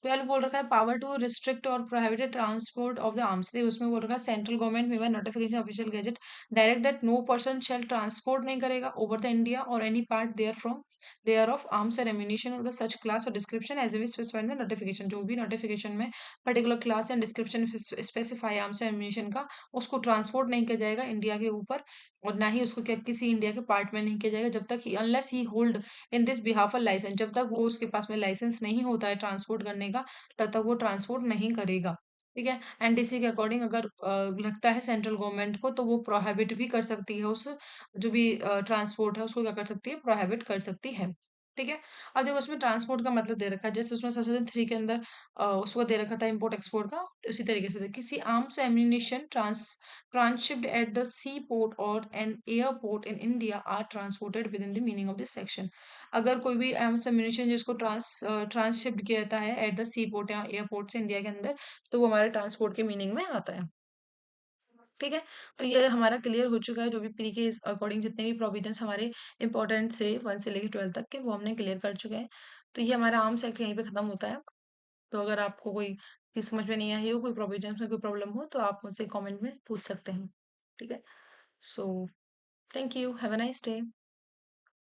12 बोल रखा है power to restrict or prohibited transport of the arms. देखिए उसमें बोल रखा है central government may notification official gazette direct that no person shall transport नहीं करेगा over the India or any part therefrom thereof arms or ammunition of the such class or description as we specified the notification. जो भी notification में particular class and description specify arms or ammunition का, उसको transport नहीं किया जाएगा India के ऊपर, और ना ही उसको क्या किसी इंडिया के पार्ट में नहीं किया जाएगा जब तक ही unless he hold in this behalf a licence. जब तक वो उसके पास में लाइसेंस नहीं होता है ट्रांसपोर्ट करने का, तब तक वो ट्रांसपोर्ट नहीं करेगा। ठीक है। एनडीसी के अकॉर्डिंग अगर लगता है सेंट्रल गवर्नमेंट को, तो वो प्रोहिबिट भी कर सकती है उस जो भी ट्रांसपोर्ट है उसको क्या कर सकती है, प्रोहिबिट कर सकती है। ठीक है। अब देखो उसमें ट्रांसपोर्ट का मतलब दे रखा है, जैसे उसमें सेक्शन 3 के अंदर उसको दे रखा था इम्पोर्ट एक्सपोर्ट का, उसी तरीके से किसी arms ammunition transhipped at the sea port or an airport in India are transported within the meaning of this section. अगर कोई भी आर्म्स एम्यूनिशन जिसको ट्रांसशिप्ड किया जाता है एट द सी पोर्ट या एयरपोर्ट से इंडिया के अंदर, तो वो हमारे ट्रांसपोर्ट के मीनिंग में आता है। ठीक है। तो ये हमारा क्लियर हो चुका है, जो भी प्री के अकॉर्डिंग जितने भी प्रोविजंस हमारे इंपॉर्टेंट से 1 से लेकर 12 तक के, वो हमने क्लियर कर चुके हैं। तो ये हमारा आर्म्स एक्ट यहीं पे खत्म होता है। तो अगर आपको कोई चीज समझ में नहीं आई हो, कोई प्रोविजंस में कोई प्रॉब्लम हो, तो आप मुझसे कमेंट में पूछ सकते हैं। ठीक है। So thank you, have a nice day.